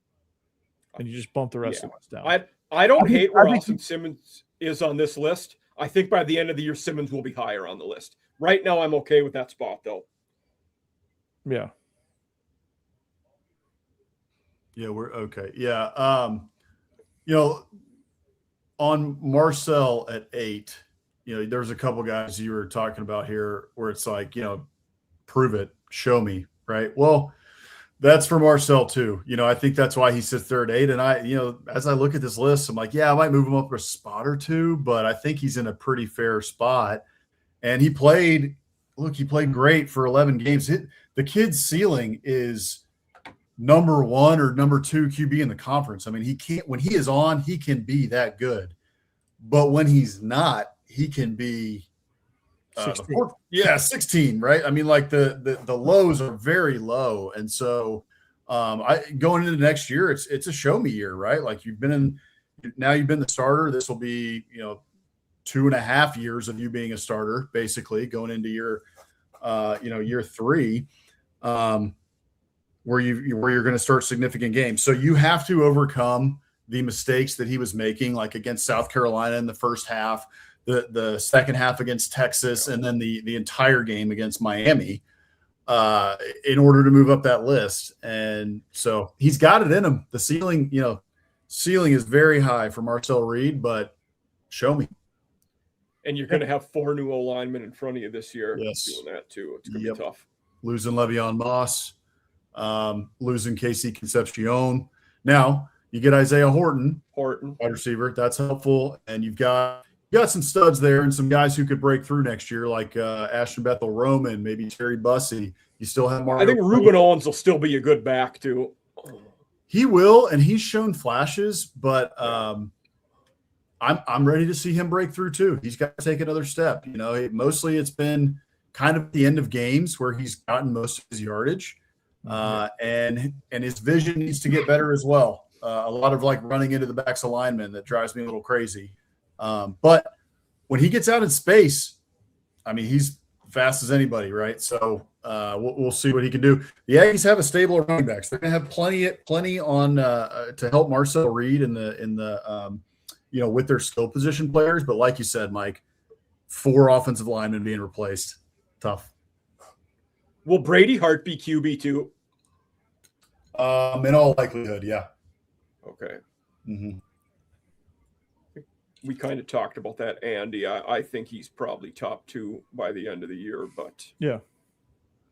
And you just bump the rest of us down. I don't hate where Austin Simmons is on this list. I think by the end of the year, Simmons will be higher on the list. Right now, I'm okay with that spot, though. Yeah. Yeah, we're okay. Yeah. On Marcel at 8, there's a couple guys you were talking about here where it's like, prove it, show me, right? Well, that's for Marcel too. I think that's why he sits there at 8. And as I look at this list, I'm like, I might move him up a spot or 2, but I think he's in a pretty fair spot. And he played great for 11 games. The kid's ceiling is number 1 or number 2 QB in the conference. I mean, when he is on, he can be that good. But when he's not, he can be 16. 16, right? I mean, like the lows are very low. And so going into next year, it's a show me year, right? Like you've been the starter. This will be, 2.5 years of you being a starter, basically going into year 3. Where you're going to start significant games. So you have to overcome the mistakes that he was making, like against South Carolina in the first half, the second half against Texas, and then the entire game against Miami in order to move up that list. And so he's got it in him. The ceiling is very high for Marcel Reed, but show me. And you're going to have 4 new O-linemen in front of you this year. Yes. Doing that too. It's going to be tough. Losing Le'Veon Moss. Losing Casey Concepcion. Now you get Isaiah Horton, wide receiver. That's helpful, and you've got some studs there and some guys who could break through next year, like Ashton Bethel Roman, maybe Terry Bussey. You still have Mario. I think Ruben Owens will still be a good back too. He will, and he's shown flashes, but I'm ready to see him break through too. He's got to take another step. Mostly it's been kind of the end of games where he's gotten most of his yardage. And his vision needs to get better as well. A lot of like running into the backs of linemen that drives me a little crazy. But when he gets out in space, I mean, he's fast as anybody, right? So we'll see what he can do. The Aggies have a stable of running backs. They're going to have plenty on to help Marcel Reed in the with their skill position players. But like you said, Mike, 4 offensive linemen being replaced, tough. Will Brady Hart be QB too? In all likelihood, yeah. Okay. Mm-hmm. We kind of talked about that, Andy. I think he's probably top 2 by the end of the year, but yeah,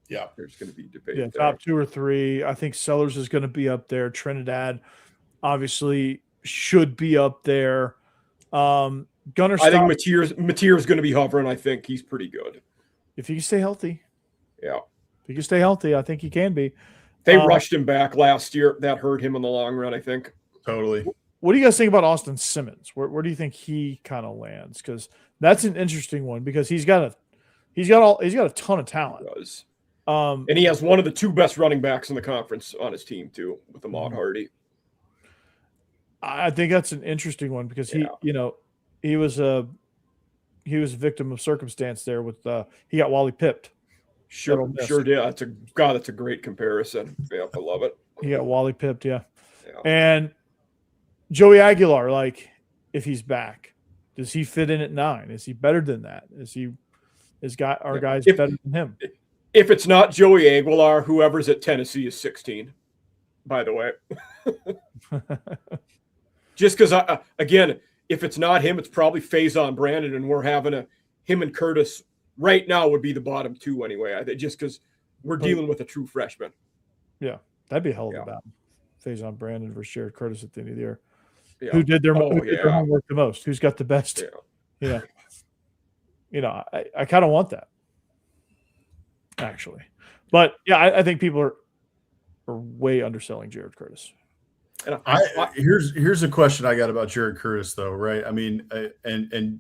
Yeah. There's going to be debate. Yeah, top 2 or 3. I think Sellers is going to be up there. Trinidad obviously should be up there. Gunnar I think Stockton, Mateer is going to be hovering. I think he's pretty good. if he can stay healthy. Yeah. If he can stay healthy, I think he can be. They rushed him back last year. That hurt him in the long run, I think. Totally. What do you guys think about Austin Simmons? Where do you think he kind of lands? Because that's an interesting one because he's got a ton of talent. He does. And he has one of the 2 best running backs in the conference on his team too, with Ahmad Hardy. I think that's an interesting one because he was a victim of circumstance there with he got Wally pipped. Sure did. That's a great comparison. Yeah, I love it. He got Wally pipped, yeah. And Joey Aguilar, like, if he's back, does he fit in at 9? Is he better than that? Our guys better than him? If it's not Joey Aguilar, whoever's at Tennessee is 16, by the way. Just because, again, if it's not him, it's probably Faison Brandon, and we're having him and Curtis right now would be the bottom 2 anyway. I think just because we're dealing with a true freshman. Yeah, that'd be a hell of a battle. Faison Brandon versus Jared Curtis at the end of the year. Yeah. Who did their homework the most? Who's got the best? Yeah. I kind of want that, actually. But, yeah, I think people are way underselling Jared Curtis. And here's a question I got about Jared Curtis, though, right? I mean, and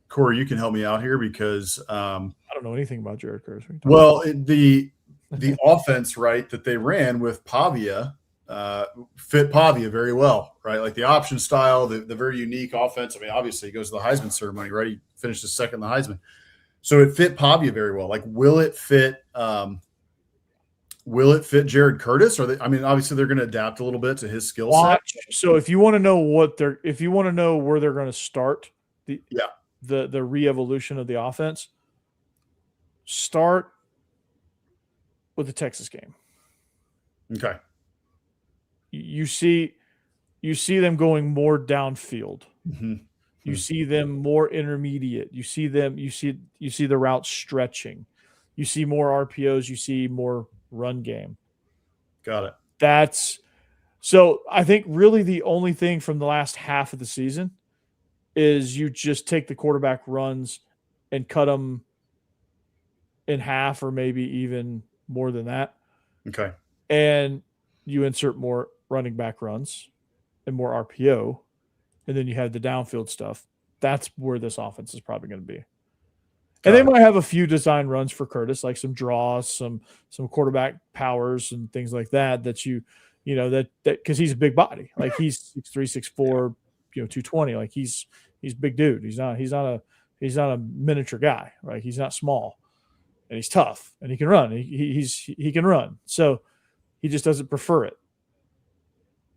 Corey, you can help me out here because I don't know anything about Jared Curtis. Well, the offense, right, that they ran with Pavia fit Pavia very well, right? Like the option style, the very unique offense. I mean, obviously, he goes to the Heisman ceremony, right? He finished second in the Heisman, so it fit Pavia very well. Like, will it fit Jared Curtis? Or obviously, they're going to adapt a little bit to his skill set. So, if you want to know where they're going to start the re-evolution of the offense, start with the Texas game. Okay. You see them going more downfield. Mm-hmm. You see them more intermediate. You see the route stretching. You see more RPOs. You see more run game. Got it. So I think really the only thing from the last half of the season is you just take the quarterback runs and cut them in half or maybe even more than that. Okay. And you insert more running back runs and more RPO, and then you have the downfield stuff. That's where this offense is probably going to be. And they might have a few design runs for Curtis, like some draws, some quarterback powers and things like that because he's a big body. Like he's 6'3", 6'4", 220. Like he's a big dude. He's not a miniature guy. Right? He's not small, and he's tough, and he can run. He can run. So he just doesn't prefer it.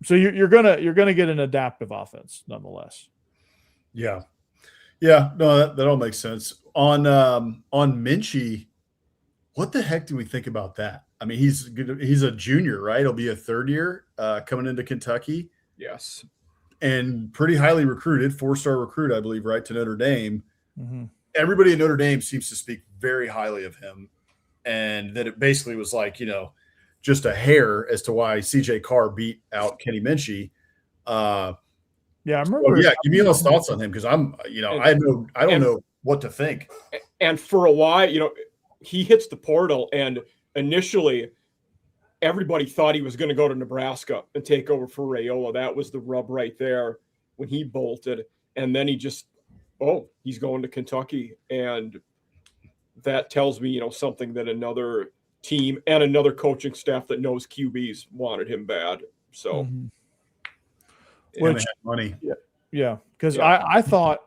So you're gonna get an adaptive offense nonetheless. Yeah. No, that all makes sense. On Minchie, what the heck do we think about that? I mean, he's a junior, right? He'll be a third year coming into Kentucky. Yes, and pretty highly recruited, 4-star recruit, I believe, right, to Notre Dame. Mm-hmm. Everybody at Notre Dame seems to speak very highly of him, and that it basically was like just a hair as to why CJ Carr beat out Kenny Minchie. I remember. Give me those thoughts on him because I don't know what to think. And for a while, he hits the portal, and initially everybody thought he was going to go to Nebraska and take over for Raiola. That was the rub right there when he bolted, and then he's going to Kentucky, and that tells me something that another team and another coaching staff that knows QBs wanted him bad. So. Mm-hmm. Which money, because I thought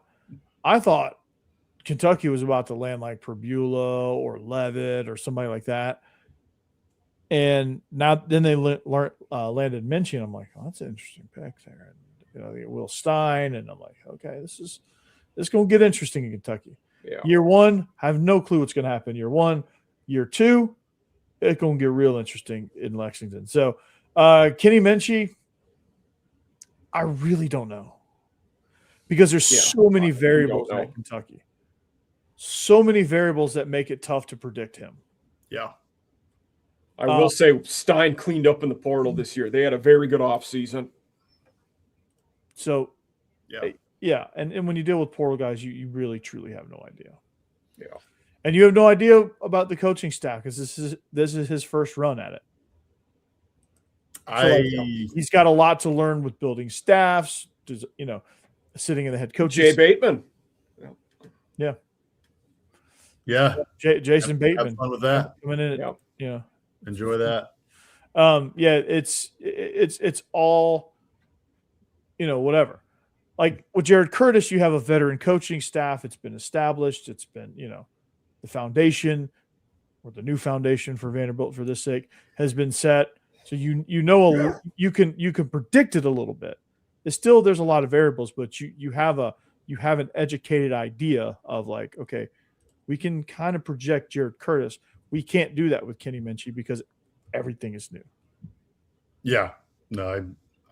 Kentucky was about to land like Perbula or Levitt or somebody like that, and then they landed Minchie, and I'm like, oh, that's an interesting pick there. And, they get Will Stein, and I'm like, okay, this gonna get interesting in Kentucky. Yeah. Year one, I have no clue what's gonna happen. Year one, year two, it's gonna get real interesting in Lexington. So Kenny Minchie, I really don't know because there's so many variables at Kentucky, so many variables that make it tough to predict him. Yeah. I will say Stein cleaned up in the portal this year. They had a very good offseason. So, yeah. And when you deal with portal guys, you really, truly have no idea. Yeah. And you have no idea about the coaching staff because this is his first run at it. So he's got a lot to learn with building staffs, sitting in the head coach. Jay Bateman. Yeah. Yeah. Jason Bateman. Have fun with that. Coming in Enjoy that. It's all, whatever. Like with Jared Curtis, you have a veteran coaching staff. It's been established. It's been, the foundation or the new foundation for Vanderbilt for this sake has been set. So you can predict it a little bit. There's a lot of variables, but you have an educated idea of like, okay, we can kind of project Jared Curtis. We can't do that with Kenny Minchie because everything is new. Yeah, no,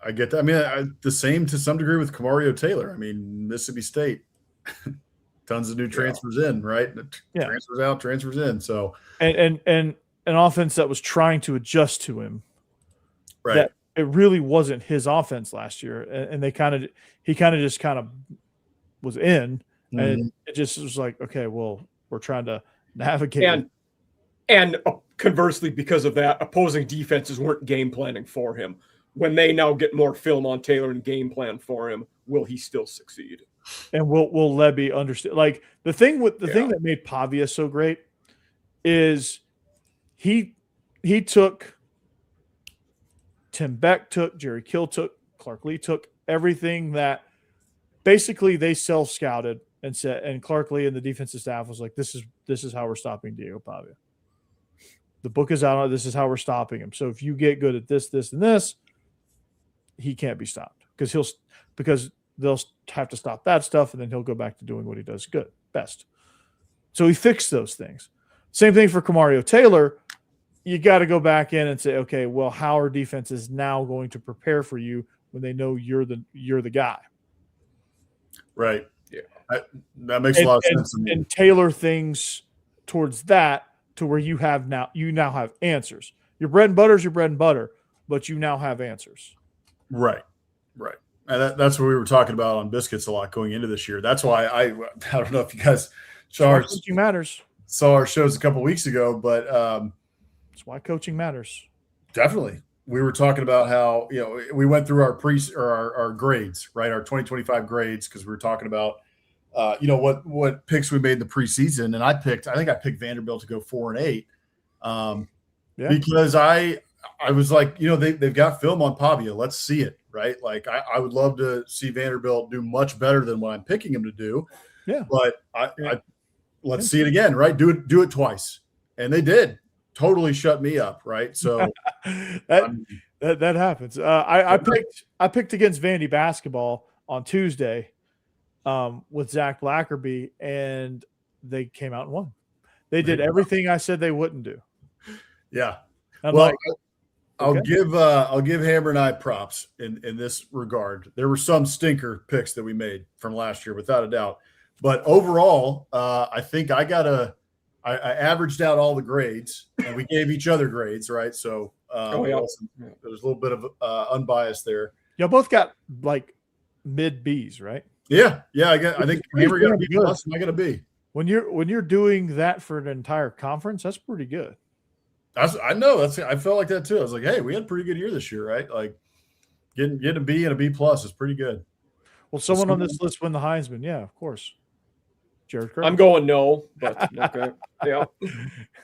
I get that. I mean, the same to some degree with Kamario Taylor. I mean, Mississippi State, tons of new transfers in, right? Transfers out, transfers in. So and an offense that was trying to adjust to him. Right. That it really wasn't his offense last year. And he kind of just was in. Mm-hmm. And it just was like, okay, well, we're trying to navigate. And conversely, because of that, opposing defenses weren't game planning for him. When they now get more film on Taylor and game plan for him, will he still succeed? And will Lebby understand? Like the thing that made Pavia so great is he took Tim Beck took, Jerry Kill took, Clark Lee took everything that basically they self-scouted and said, and Clark Lee and the defensive staff was like, this is how we're stopping Diego Pavia. The book is out on this is how we're stopping him. So if you get good at this, and this, he can't be stopped because they'll have to stop that stuff and then he'll go back to doing what he does best. So he fixed those things. Same thing for Kamario Taylor. You got to go back in and say, okay, well, how are defenses now going to prepare for you when they know you're the guy? Right. Yeah. That makes a lot of sense to me. And tailor things towards that to where you now have answers. Your bread and butter is your bread and butter, but you now have answers. Right. And that's what we were talking about on Biscuits a lot going into this year. That's why I don't know if you guys saw our shows a couple of weeks ago, but that's why coaching matters. Definitely. We were talking about how, we went through our grades, right? Our 2025 grades. Cause we were talking about, what picks we made in the preseason. And I think I picked Vanderbilt to go 4-8. Because I was like, they've got film on Pavia. Let's see it. Right. Like I would love to see Vanderbilt do much better than what I'm picking them to do. Yeah. But let's see it again. Right. Do it twice. And they did. Totally shut me up, right? So that happens. I picked against Vandy basketball on Tuesday with Zach Blackerby, and they came out and won. They did everything I said they wouldn't do. Yeah. I'll give Hammer and I props in this regard. There were some stinker picks that we made from last year, without a doubt. But overall, I think I averaged out all the grades, and we gave each other grades, right? So there's a little bit of unbiased there. Y'all both got like mid B's, right? Yeah. I think Hammer got a B plus, and I got a B. When you're doing that for an entire conference, that's pretty good. I know. I felt like that too. I was like, hey, we had a pretty good year this year, right? Like getting a B and a B plus is pretty good. Well, someone on this list win the Heisman, yeah, of course. Jared Curtis. I'm going no, but okay. Yeah.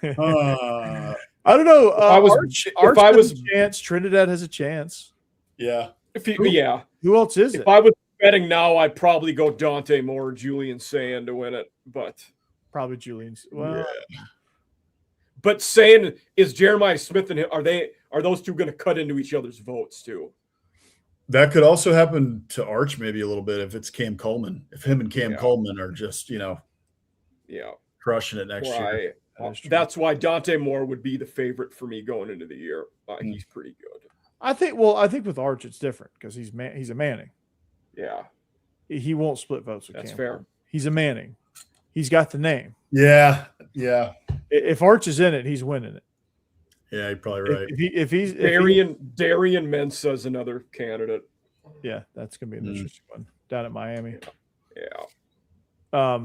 I don't know. If I was a chance, Trinidad has a chance. Yeah. Who else is it? If I was betting now, I'd probably go Dante Moore or Julian Sand to win it, but probably Julian's. Well, yeah. But Sand is Jeremiah Smith and him, are those two going to cut into each other's votes too? That could also happen to Arch maybe a little bit if it's Cam Coleman. If him and Cam Coleman are just, crushing it next year. That's why Dante Moore would be the favorite for me going into the year. He's pretty good. I think with Arch it's different because he's a Manning. Yeah. He won't split votes with Cam. That's fair. Coleman. He's a Manning. He's got the name. Yeah. If Arch is in it, he's winning it. Yeah, you're probably right. If he's Darian Mensah is another candidate. Yeah, that's gonna be an interesting one down at Miami. Yeah.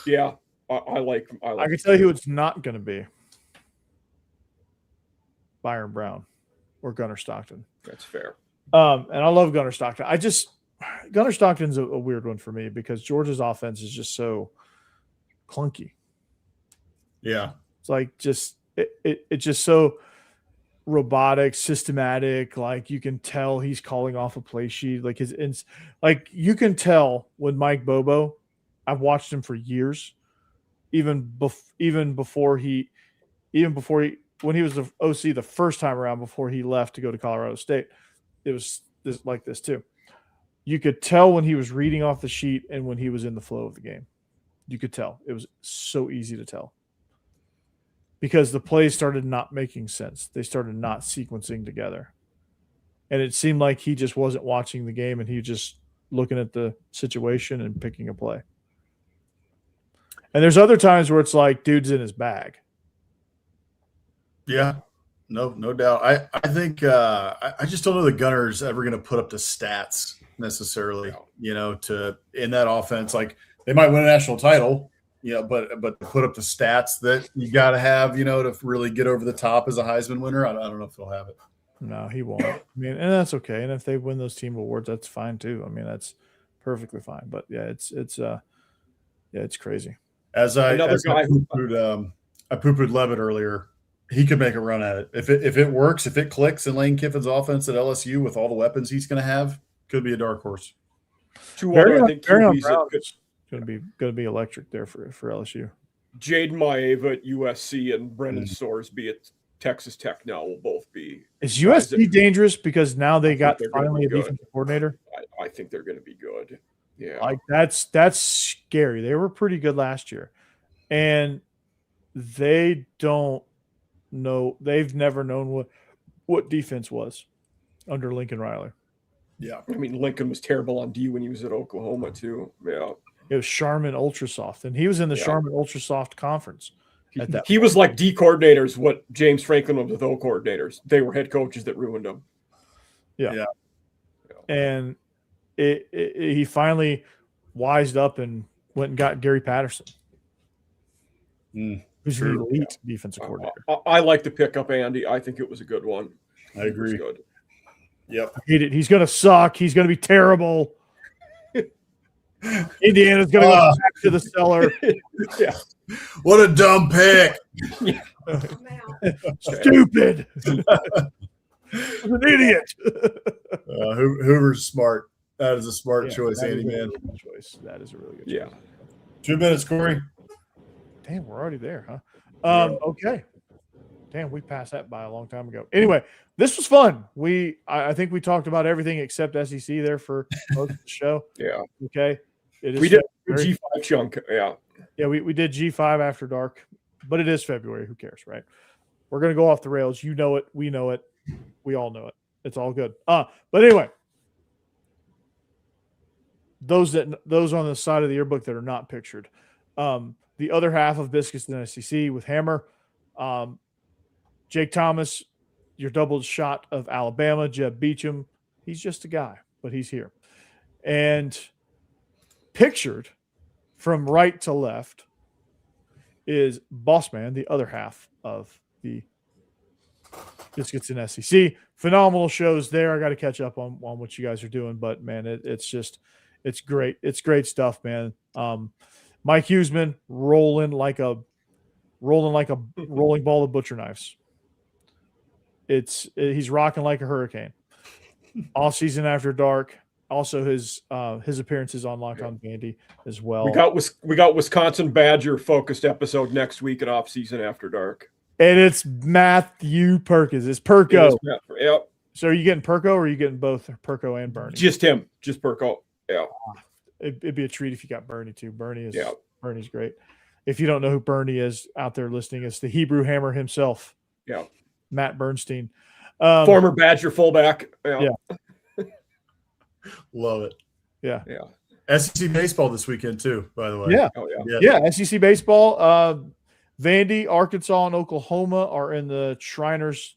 Yeah. I like. I can tell you who it's not going to be. Byron Brown or Gunnar Stockton. That's fair. And I love Gunnar Stockton. Gunnar Stockton's a weird one for me because Georgia's offense is just so clunky. Yeah. It's like it's just so robotic, systematic. Like you can tell he's calling off a play sheet. Like you can tell when Mike Bobo, I've watched him for years, even before he when he was the OC the first time around before he left to go to Colorado State, it was like this too. You could tell when he was reading off the sheet and when he was in the flow of the game. You could tell. It was so easy to tell. Because the plays started not making sense. They started not sequencing together. And it seemed like he just wasn't watching the game and he was just looking at the situation and picking a play. And there's other times where it's like dude's in his bag. Yeah, no doubt. I think I just don't know the Gunners ever going to put up the stats necessarily, to in that offense. Like they might win a national title, but to put up the stats that you got to have, to really get over the top as a Heisman winner. I don't know if they'll have it. No, he won't. I mean, and that's okay. And if they win those team awards, that's fine too. I mean, that's perfectly fine. But yeah, it's crazy. I poo-pooed Levitt earlier. He could make a run at it. If it works, if it clicks in Lane Kiffin's offense at LSU with all the weapons he's going to have, could be a dark horse. I think QB's going to be electric there for LSU. Jaden Maeva at USC and Brendan Sorsby at Texas Tech now will both be. Is USC dangerous because now they got finally a defensive coordinator? I think they're going to be good. Yeah, like that's scary. They were pretty good last year, and they don't know. They've never known what defense was under Lincoln Riley. Yeah, I mean Lincoln was terrible on D when he was at Oklahoma too. Yeah, it was Charmin Ultrasoft, and he was in the Charmin Ultrasoft conference. He was like D coordinators what James Franklin was with O coordinators. They were head coaches that ruined them. Yeah. And he finally wised up and went and got Gary Patterson, who's an elite defensive coordinator. I like the pickup, Andy. I think it was a good one. I agree. Good. Yep. I hate it. He's going to suck. He's going to be terrible. Indiana's going to go back to the cellar. Yeah. What a dumb pick. Stupid. An idiot. Hoover's smart. That is a smart choice, Andy, man. That is a really good choice. 2 minutes, Corey. Damn, we're already there, huh? Okay. Damn, we passed that by a long time ago. Anyway, this was fun. I think we talked about everything except SEC there for most of the show. Yeah. Okay. We did a G5 chunk. Yeah. Yeah, we did G5 after dark, but it is February. Who cares, right? We're going to go off the rails. You know it. We know it. We all know it. It's all good. But anyway, those on the side of the yearbook that are not pictured. The other half of Biscuits and SEC with Hammer, Jake Thomas, your double shot of Alabama, Jeb Beecham. He's just a guy, but he's here. And pictured from right to left is Bossman, the other half of the Biscuits and SEC. Phenomenal shows there. I got to catch up on what you guys are doing, but man, it's great. It's great stuff, man. Mike Huseman rolling like a rolling ball of butcher knives. He's rocking like a hurricane. All season after dark. Also, his appearances on Locked On Vandy as well. We got Wisconsin Badger focused episode next week at Off Season After Dark, and it's Matthew Perkins. It's Perko. Yep. So are you getting Perko, or are you getting both Perko and Bernie? Just him, just Perko. Yeah. It'd be a treat if you got Bernie too. Bernie's great. If you don't know who Bernie is out there listening, it's the Hebrew Hammer himself. Yeah. Matt Bernstein, former Badger fullback. Yeah. Love it. Yeah. SEC baseball this weekend too, by the way. Yeah. Oh, yeah. SEC baseball. Vandy, Arkansas, and Oklahoma are in the Shriners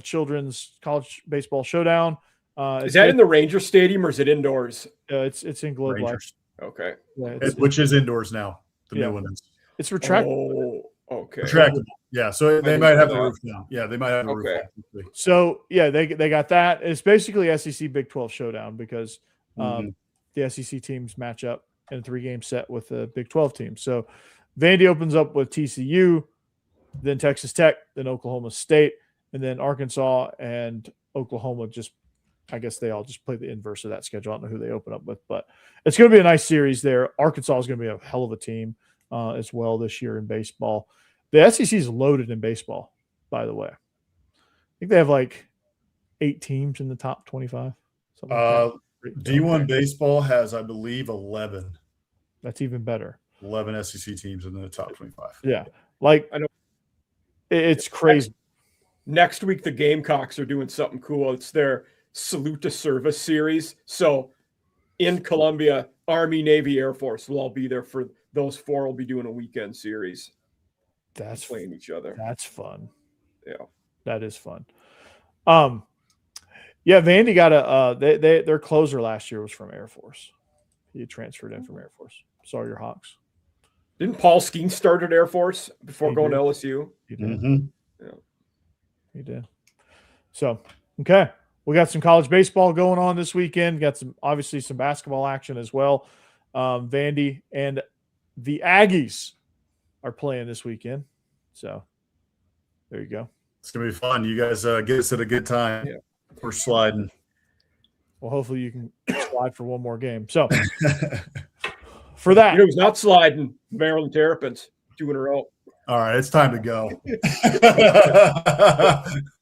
Children's College Baseball Showdown. Is that in the Ranger Stadium or is it indoors? It's in Globe Life. Okay. Yeah, which is indoors now. The new one is. It's retractable. Oh, okay. Retractable. Yeah, so they might have the roof down. Yeah, they might have the roof down. So, yeah, they got that. It's basically SEC Big 12 Showdown because the SEC teams match up in a 3-game set with the Big 12 team. So, Vandy opens up with TCU, then Texas Tech, then Oklahoma State, and then Arkansas and Oklahoma I guess they all just play the inverse of that schedule. I don't know who they open up with, but it's going to be a nice series there. Arkansas is going to be a hell of a team as well this year in baseball. The SEC is loaded in baseball, by the way. I think they have like 8 teams in the top 25. D1 baseball has, I believe, 11. That's even better. 11 SEC teams in the top 25. Yeah. Like, I know it's crazy. Next week, the Gamecocks are doing something cool. It's their Salute to Service series. So in Columbia, Army, Navy, Air Force will all be there for those 4 will be doing a weekend series. That's playing each other. That's fun. Yeah. That is fun. Yeah, Vandy got their closer last year was from Air Force. He transferred in from Air Force. Saw your Hawks. Didn't Paul Skeen start at Air Force before going to LSU? He did. Yeah. He did. So, okay. We got some college baseball going on this weekend. Got obviously some basketball action as well. Vandy and the Aggies are playing this weekend. So there you go. It's going to be fun. You guys get us at a good time. Yeah. We're sliding. Well, hopefully you can slide for one more game. So for that. Who's not sliding? Maryland Terrapins, 2 in a row. All right, it's time to go.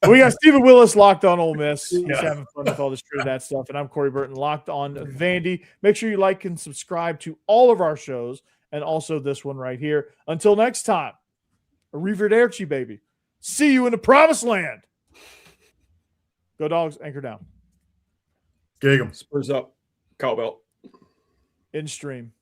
We got Stephen Willis locked on Ole Miss. He's having fun with all this Trinidad stuff. And I'm Corey Burton, locked on Vandy. Make sure you like and subscribe to all of our shows and also this one right here. Until next time, arrivederci, baby. See you in the promised land. Go Dogs, anchor down. Gig 'em. Spurs up. Cowbell. In stream.